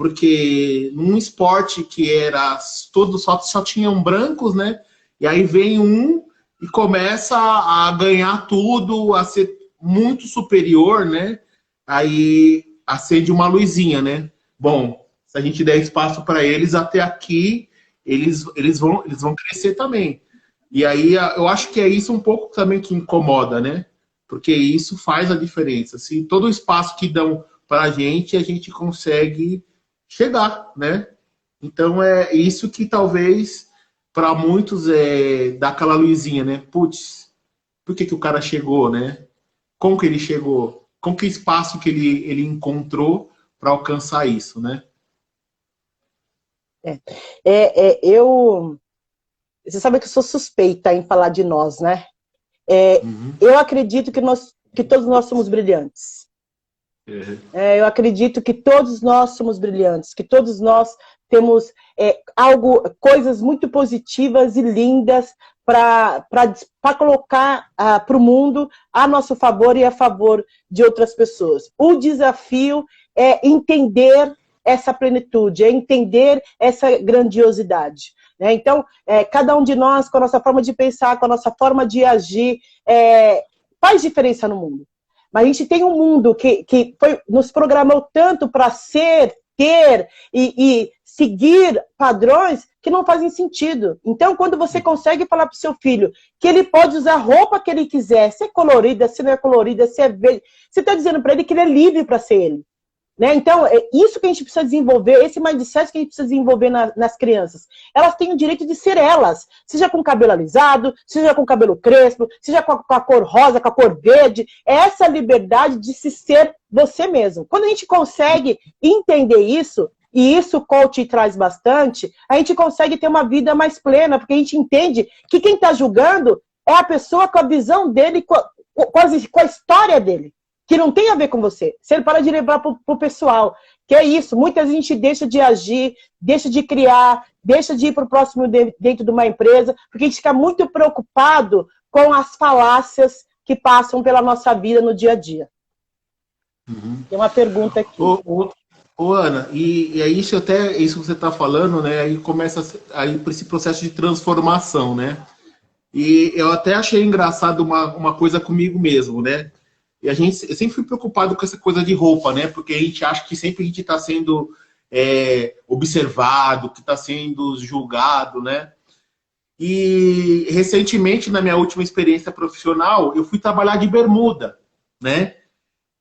Porque num esporte que era só tinham brancos, né? E aí vem um e começa a ganhar tudo, a ser muito superior, né? Aí acende uma luzinha, né? Bom, se a gente der espaço para eles, até aqui, eles vão crescer também. E aí eu acho que é isso um pouco também que incomoda, né? Porque isso faz a diferença. Se todo o espaço que dão para a gente consegue chegar, né? Então é isso que talvez para muitos dá aquela luzinha, né? Putz, por que o cara chegou, né? Como que ele chegou? Com que espaço que ele encontrou para alcançar isso, né? Você sabe que eu sou suspeita em falar de nós, né? Uhum. Eu acredito que todos nós somos brilhantes. Eu acredito que todos nós somos brilhantes, que todos nós temos coisas muito positivas e lindas para colocar para o mundo a nosso favor e a favor de outras pessoas. O desafio é entender essa plenitude, é entender essa grandiosidade. Né? Então, cada um de nós, com a nossa forma de pensar, com a nossa forma de agir, faz diferença no mundo. Mas a gente tem um mundo que nos programou tanto para ser, ter e seguir padrões que não fazem sentido. Então, quando você consegue falar para o seu filho que ele pode usar a roupa que ele quiser, se é colorida, se não é colorida, se é verde, você está dizendo para ele que ele é livre para ser ele. Né? Então, é isso que a gente precisa desenvolver, esse mindset que a gente precisa desenvolver nas crianças. Elas têm o direito de ser elas, seja com cabelo alisado, seja com cabelo crespo, seja com a cor rosa, com a cor verde. É essa liberdade de se ser você mesmo. Quando a gente consegue entender isso, e isso o coach traz bastante, a gente consegue ter uma vida mais plena, porque a gente entende que quem está julgando é a pessoa com a visão dele, com a história dele, que não tem a ver com você. Se ele para de levar para o pessoal, que é isso, muitas vezes a gente deixa de agir, deixa de criar, deixa de ir para o próximo dentro de uma empresa, porque a gente fica muito preocupado com as falácias que passam pela nossa vida no dia a dia. Uhum. Tem uma pergunta aqui. Ô, Ana, e é isso que você está falando, né? Aí começa aí esse processo de transformação, né? E eu até achei engraçado uma coisa comigo mesmo, né? E eu sempre fui preocupado com essa coisa de roupa, né? Porque a gente acha que sempre a gente está sendo observado, que está sendo julgado, né? E recentemente, na minha última experiência profissional, eu fui trabalhar de bermuda, né?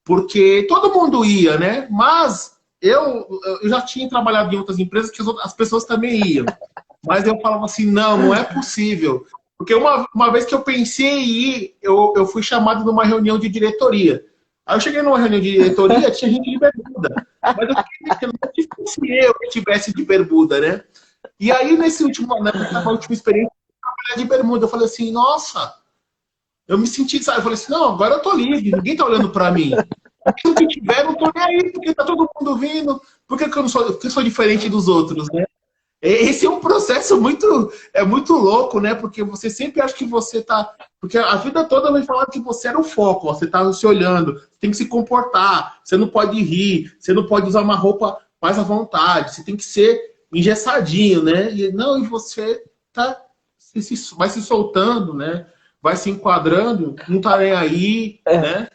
Porque todo mundo ia, né? Mas eu já tinha trabalhado em outras empresas que as pessoas também iam. Mas eu falava assim, não é possível. Porque uma vez que eu pensei em ir, eu fui chamado numa reunião de diretoria. Aí eu cheguei numa reunião de diretoria, tinha gente de bermuda. Mas eu queria que não fosse eu que estivesse de bermuda, né? E aí, nessa última experiência, eu trabalhei de bermuda. Eu falei assim, nossa, eu me senti, sabe? Eu falei assim, não, agora eu tô livre, ninguém tá olhando pra mim. O que tiver, não tô nem aí, porque tá todo mundo vindo. Por que eu não sou, porque eu sou diferente dos outros, né? Esse é um processo muito louco, né? Porque você sempre acha que você tá... Porque a vida toda vai falar que você era o foco, ó, você tá se olhando, você tem que se comportar, você não pode rir, você não pode usar uma roupa mais à vontade, você tem que ser engessadinho, né? E você vai se soltando, né? Vai se enquadrando, não tá nem aí, né?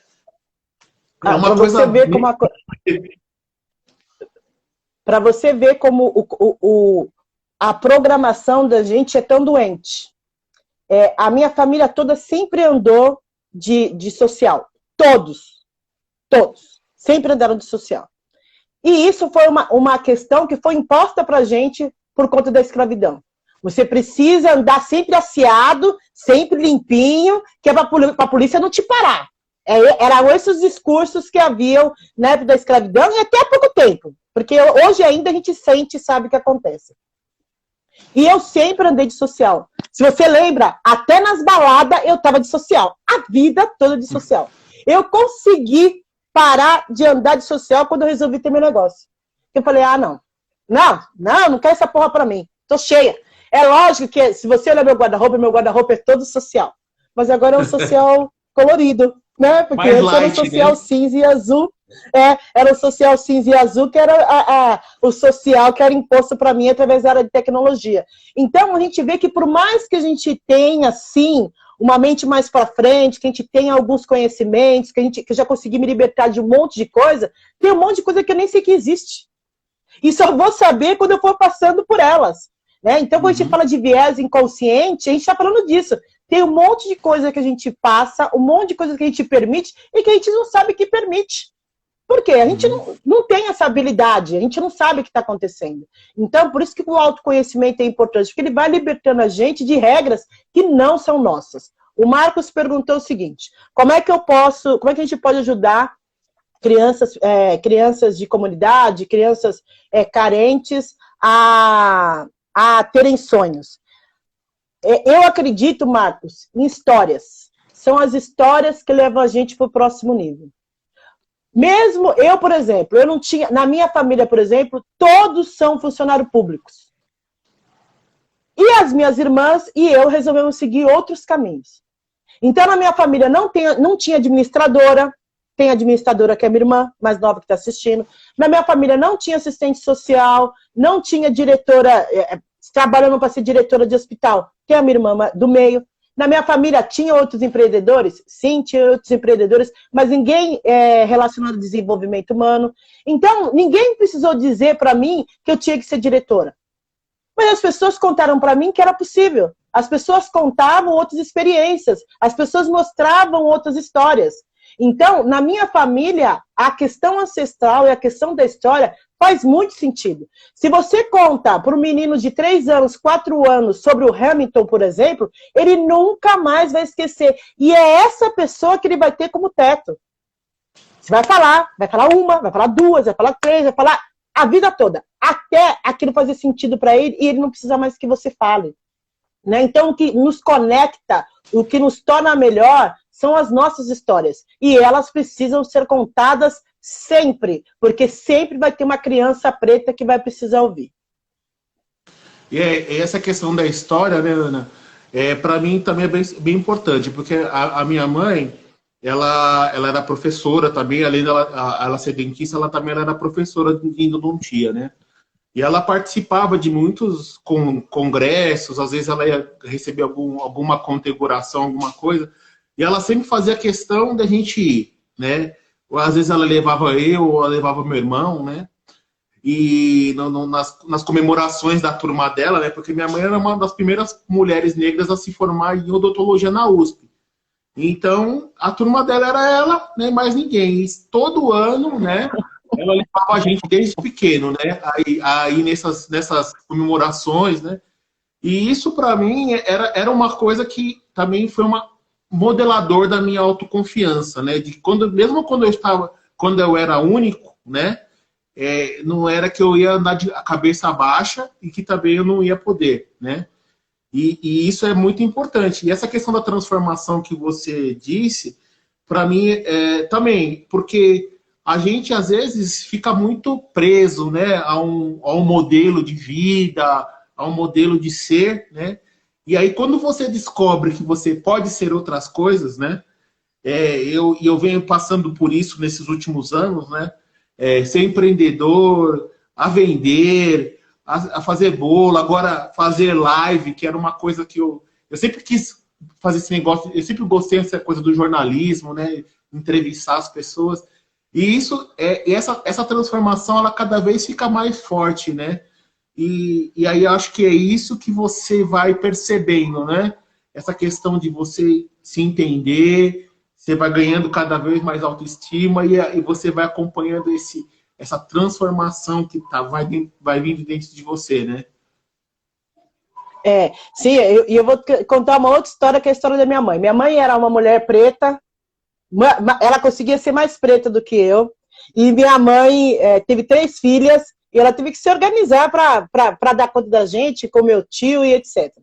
É uma coisa... Você ver como para você ver como a programação da gente é tão doente. A minha família toda sempre andou de social. Todos. Sempre andaram de social. E isso foi uma questão que foi imposta para a gente por conta da escravidão. Você precisa andar sempre asseado, sempre limpinho, que é para a polícia não te parar. Eram esses discursos que haviam na época da escravidão e até há pouco tempo. Porque hoje ainda a gente sente e sabe o que acontece. E eu sempre andei de social. Se você lembra, até nas baladas eu estava de social. A vida toda de social. Eu consegui parar de andar de social quando eu resolvi ter meu negócio. Eu falei, não quero essa porra pra mim. Tô cheia. É lógico que se você olhar meu guarda-roupa é todo social. Mas agora é um social colorido. né? Porque Mais antes era o light, social né? cinza e azul. Era o social cinza e azul, que era o social que era imposto para mim através da área de tecnologia. Então, a gente vê que por mais que a gente tenha, sim, uma mente mais para frente, que a gente tenha alguns conhecimentos, que eu já consegui me libertar de um monte de coisa, tem um monte de coisa que eu nem sei que existe. E só vou saber quando eu for passando por elas. Né? Então, quando a gente fala de viés inconsciente, a gente está falando disso. Tem um monte de coisa que a gente passa, um monte de coisa que a gente permite e que a gente não sabe que permite. Por quê? A gente não tem essa habilidade, a gente não sabe o que está acontecendo. Então, por isso que o autoconhecimento é importante, porque ele vai libertando a gente de regras que não são nossas. O Marcos perguntou o seguinte: como é que a gente pode ajudar crianças de comunidade, crianças carentes a terem sonhos? Eu acredito, Marcos, em histórias. São as histórias que levam a gente para o próximo nível. Mesmo eu, por exemplo, eu não tinha, na minha família, por exemplo, todos são funcionários públicos. E as minhas irmãs e eu resolvemos seguir outros caminhos. Então, na minha família não tinha administradora, tem administradora que é minha irmã, mais nova que está assistindo. Na minha família não tinha assistente social, não tinha diretora, trabalhando para ser diretora de hospital, que é a minha irmã do meio. Na minha família tinha outros empreendedores? Sim, tinha outros empreendedores, mas ninguém relacionado ao desenvolvimento humano. Então, ninguém precisou dizer para mim que eu tinha que ser diretora. Mas as pessoas contaram para mim que era possível. As pessoas contavam outras experiências. As pessoas mostravam outras histórias. Então, na minha família, a questão ancestral e a questão da história faz muito sentido. Se você conta para um menino de 3 anos, 4 anos sobre o Hamilton, por exemplo, ele nunca mais vai esquecer. E é essa pessoa que ele vai ter como teto. Você vai falar uma, vai falar duas, vai falar 3, vai falar a vida toda. Até aquilo fazer sentido para ele e ele não precisa mais que você fale. Né? Então, o que nos conecta, o que nos torna melhor são as nossas histórias. E elas precisam ser contadas sempre, porque sempre vai ter uma criança preta que vai precisar ouvir. E essa questão da história, né, Ana, para mim também é bem importante, porque a minha mãe, ela era professora também, além dela ser dentista, ela também era professora de endodontia, né? E ela participava de muitos congressos, às vezes ela ia receber alguma condecoração, alguma coisa, e ela sempre fazia questão da gente ir, né? Ou às vezes ela levava eu, ou ela levava meu irmão, né? E nas comemorações da turma dela, né? Porque minha mãe era uma das primeiras mulheres negras a se formar em odontologia na USP. Então, a turma dela era ela, né? Mais ninguém. E todo ano, né? Ela levava a gente desde pequeno, né? Aí nessas comemorações, né? E isso, para mim, era uma coisa que também foi uma modelador da minha autoconfiança, né? Mesmo quando eu era único, né? Não era que eu ia andar de cabeça baixa e que também eu não ia poder, né? E isso é muito importante. E essa questão da transformação que você disse, para mim, também, porque a gente, às vezes, fica muito preso, né, a um modelo de vida, a um modelo de ser, né? E aí, quando você descobre que você pode ser outras coisas, né? Eu venho passando por isso nesses últimos anos, né? Ser empreendedor, a vender, a fazer bolo, agora fazer live, que era uma coisa que eu sempre quis fazer esse negócio, eu sempre gostei dessa coisa do jornalismo, né? Entrevistar as pessoas. E essa transformação, ela cada vez fica mais forte, né? E aí eu acho que é isso que você vai percebendo, né? Essa questão de você se entender, você vai ganhando cada vez mais autoestima e você vai acompanhando essa transformação que vai vindo dentro de você, né? Sim, eu vou contar uma outra história, que é a história da minha mãe. Minha mãe era uma mulher preta, ela conseguia ser mais preta do que eu, e minha mãe teve 3 filhas, e ela teve que se organizar para dar conta da gente, com meu tio e etc.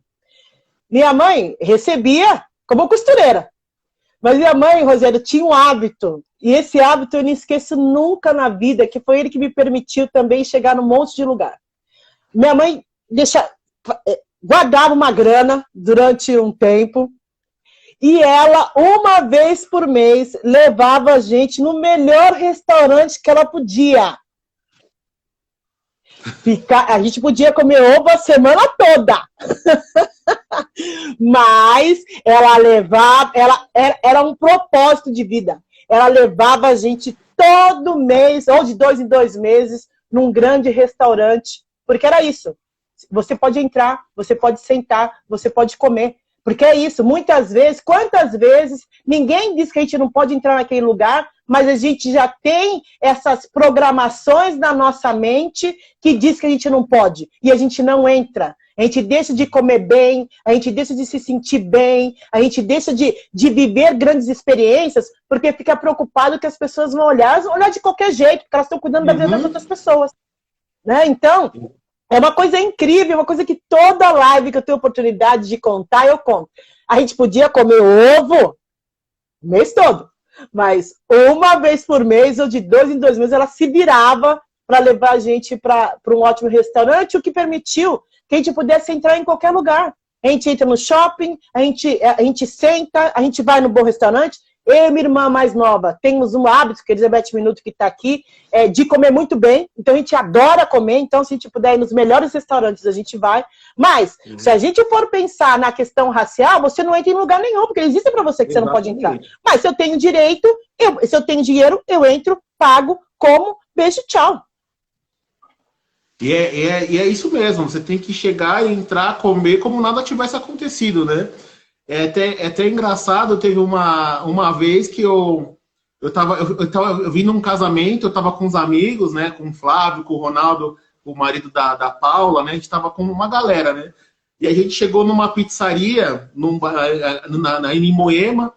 Minha mãe recebia como costureira. Mas minha mãe, Rosélio, tinha um hábito, e esse hábito eu não esqueço nunca na vida, que foi ele que me permitiu também chegar num monte de lugar. Minha mãe guardava uma grana durante um tempo, E ela, uma vez por mês, levava a gente no melhor restaurante que ela podia. A gente podia comer ovo a semana toda. Mas ela levava, era um propósito de vida. Ela levava a gente todo mês, ou de 2 em 2 meses, num grande restaurante. Porque era isso. Você pode entrar, você pode sentar, você pode comer. Porque é isso, muitas vezes, quantas vezes, ninguém diz que a gente não pode entrar naquele lugar, mas a gente já tem essas programações na nossa mente que diz que a gente não pode, e a gente não entra. A gente deixa de comer bem, a gente deixa de se sentir bem, a gente deixa de viver grandes experiências, porque fica preocupado que as pessoas vão olhar de qualquer jeito, porque elas estão cuidando da vida das outras pessoas. Né? Então, é uma coisa incrível, uma coisa que toda live que eu tenho oportunidade de contar, eu conto. A gente podia comer ovo o mês todo, mas uma vez por mês, ou de 2 em 2 meses, ela se virava para levar a gente para um ótimo restaurante, o que permitiu que a gente pudesse entrar em qualquer lugar. A gente entra no shopping, a gente senta, a gente vai no bom restaurante. Eu e minha irmã mais nova temos um hábito, que a Elizabeth Minuto que está aqui, de comer muito bem. Então a gente adora comer. Então se a gente puder ir nos melhores restaurantes, a gente vai. Mas se a gente for pensar na questão racial, você não entra em lugar nenhum, porque existe para você que você não pode entrar. Mas se eu tenho direito, se eu tenho dinheiro, eu entro, pago, como, beijo, tchau. E é isso mesmo, você tem que chegar e entrar, comer como nada tivesse acontecido, né? É até engraçado, teve uma vez que eu vim num casamento, eu tava com uns amigos, né? Com o Flávio, com o Ronaldo, o marido da Paula, né? A gente tava com uma galera, né? E a gente chegou numa pizzaria, em Moema.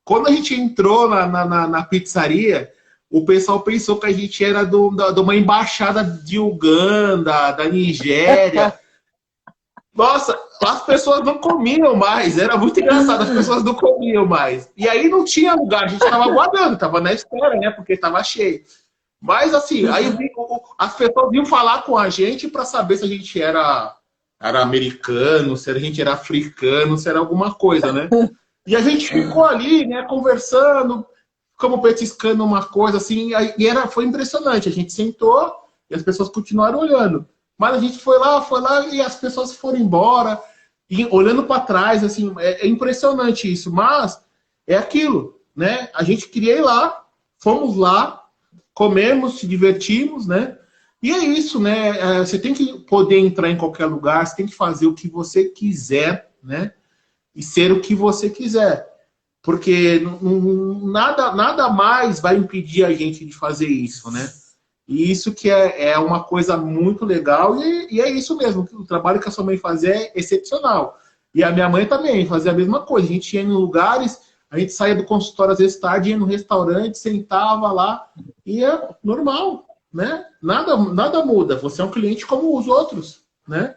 Quando a gente entrou na pizzaria, o pessoal pensou que a gente era de uma embaixada de Uganda, da Nigéria. Nossa, as pessoas não comiam mais. Era muito engraçado, as pessoas não comiam mais. E aí não tinha lugar, a gente estava aguardando, estava na espera, né? Porque estava cheio. Mas assim, aí as pessoas vinham falar com a gente para saber se a gente era americano, se a gente era africano, se era alguma coisa, né? E a gente ficou ali, né, conversando, como petiscando uma coisa assim, e foi impressionante. A gente sentou e as pessoas continuaram olhando. Mas a gente foi lá e as pessoas foram embora, e olhando para trás, assim, é impressionante isso. Mas é aquilo, né? A gente queria ir lá, fomos lá, comemos, se divertimos, né? E é isso, né? Você tem que poder entrar em qualquer lugar, você tem que fazer o que você quiser, né? E ser o que você quiser. Porque nada mais vai impedir a gente de fazer isso, né? E isso que é uma coisa muito legal, e é isso mesmo, o trabalho que a sua mãe fazia é excepcional. E a minha mãe também fazia a mesma coisa, a gente ia em lugares, a gente saía do consultório às vezes tarde, ia no restaurante, sentava lá, e é normal, né? Nada muda, você é um cliente como os outros, né?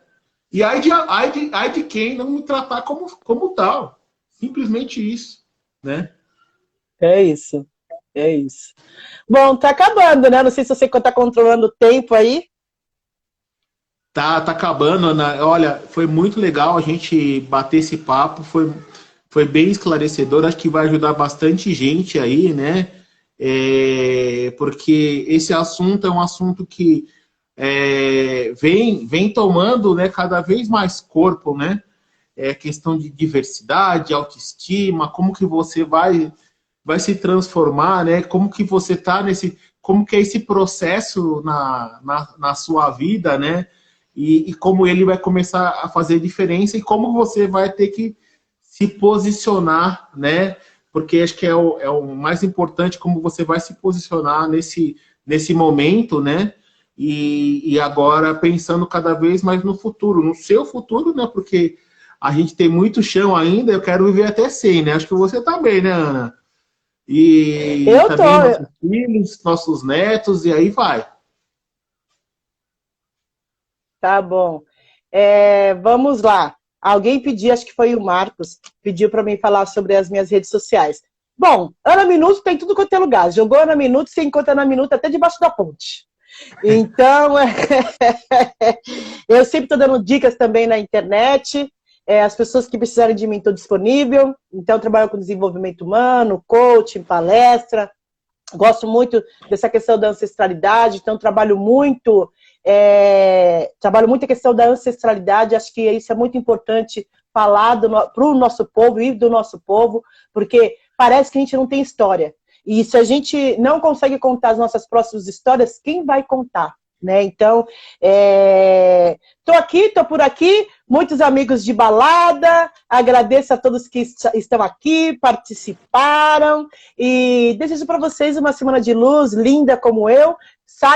E ai de quem não me tratar como tal, simplesmente isso, né? É isso. É isso. Bom, tá acabando, né? Não sei se você tá controlando o tempo aí. Tá acabando, Ana. Olha, foi muito legal a gente bater esse papo, foi bem esclarecedor, acho que vai ajudar bastante gente aí, né? Porque esse assunto é um assunto que vem tomando, né, cada vez mais corpo, né? Questão de diversidade, autoestima, como que você vai se transformar, né? Como que você tá como que é esse processo na sua vida, né? E como ele vai começar a fazer diferença e como você vai ter que se posicionar, né? Porque acho que é o mais importante, como você vai se posicionar nesse momento, né? E agora pensando cada vez mais no futuro, no seu futuro, né? Porque a gente tem muito chão ainda, eu quero viver até 100, né? Acho que você também, né, Ana? E também nossos filhos, nossos netos, e aí vai. Tá bom. Vamos lá. Alguém pediu, acho que foi o Marcos, pediu para mim falar sobre as minhas redes sociais. Bom, Ana Minuto tem tudo quanto é lugar. Jogou Ana Minuto, você encontra Ana Minuto até debaixo da ponte. Então, eu sempre estou dando dicas também na internet. as pessoas que precisarem de mim, estou disponível. Então, eu trabalho com desenvolvimento humano, coaching, palestra. Gosto muito dessa questão da ancestralidade, então trabalho muito a questão da ancestralidade. Acho que isso é muito importante falar para o nosso povo e do nosso povo, porque parece que a gente não tem história. E se a gente não consegue contar as nossas próximas histórias, quem vai contar? Né? Então, tô por aqui, muitos amigos de balada, agradeço a todos que estão aqui, participaram, e desejo para vocês uma semana de luz, linda como eu.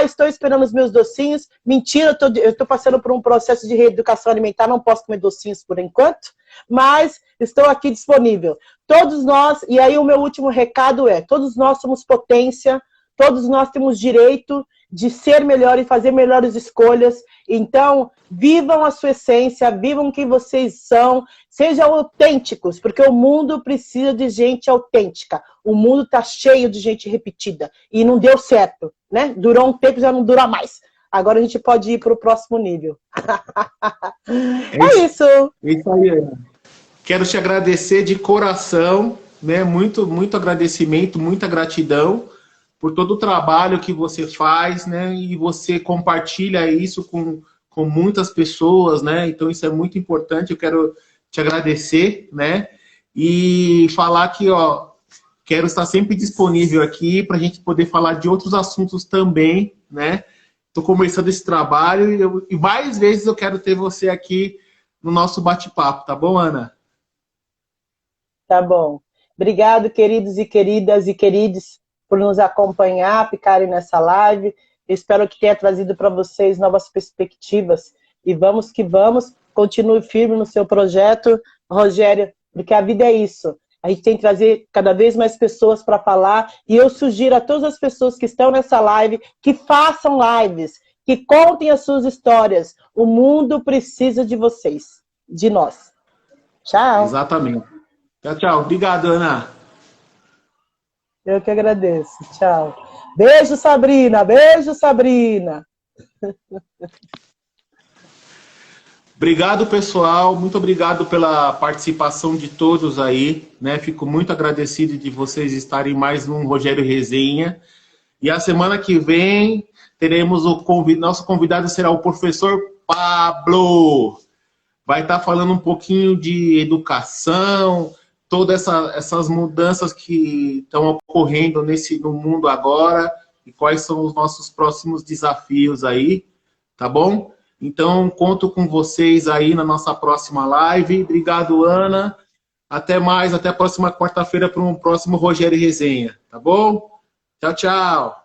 Estou esperando os meus docinhos. Mentira, eu estou passando por um processo de reeducação alimentar, não posso comer docinhos por enquanto, mas estou aqui disponível. Todos nós, e aí o meu último recado todos nós somos potência, todos nós temos direito de ser melhor e fazer melhores escolhas. Então, vivam a sua essência, vivam quem vocês são, sejam autênticos, porque o mundo precisa de gente autêntica. O mundo está cheio de gente repetida e não deu certo, né? Durou um tempo, já não dura mais. Agora a gente pode ir para o próximo nível. É isso. Isso aí, Ana. Quero te agradecer de coração, né? Muito, muito agradecimento, muita gratidão por todo o trabalho que você faz, né? E você compartilha isso com muitas pessoas, né? Então isso é muito importante. Eu quero te agradecer, né? E falar que, quero estar sempre disponível aqui para a gente poder falar de outros assuntos também, né? Estou começando esse trabalho e mais vezes eu quero ter você aqui no nosso bate-papo, tá bom, Ana? Tá bom. Obrigado, queridos e queridas e queridos, por nos acompanhar, ficarem nessa live. Eu espero que tenha trazido para vocês novas perspectivas. E vamos que vamos. Continue firme no seu projeto, Rogério, porque a vida é isso. A gente tem que trazer cada vez mais pessoas para falar. E eu sugiro a todas as pessoas que estão nessa live que façam lives, que contem as suas histórias. O mundo precisa de vocês, de nós. Tchau. Exatamente. Tchau, tchau. Obrigado, Ana. Eu que agradeço. Tchau. Beijo, Sabrina. Beijo, Sabrina. Obrigado, pessoal. Muito obrigado pela participação de todos aí, né? Fico muito agradecido de vocês estarem mais num Rogério Resenha. E a semana que vem teremos nosso convidado será o professor Pablo. Vai estar falando um pouquinho de educação, todas essas mudanças que estão ocorrendo no mundo agora e quais são os nossos próximos desafios aí, tá bom? Então, conto com vocês aí na nossa próxima live. Obrigado, Ana. Até mais, até a próxima quarta-feira para um próximo Rogério Resenha, tá bom? Tchau, tchau.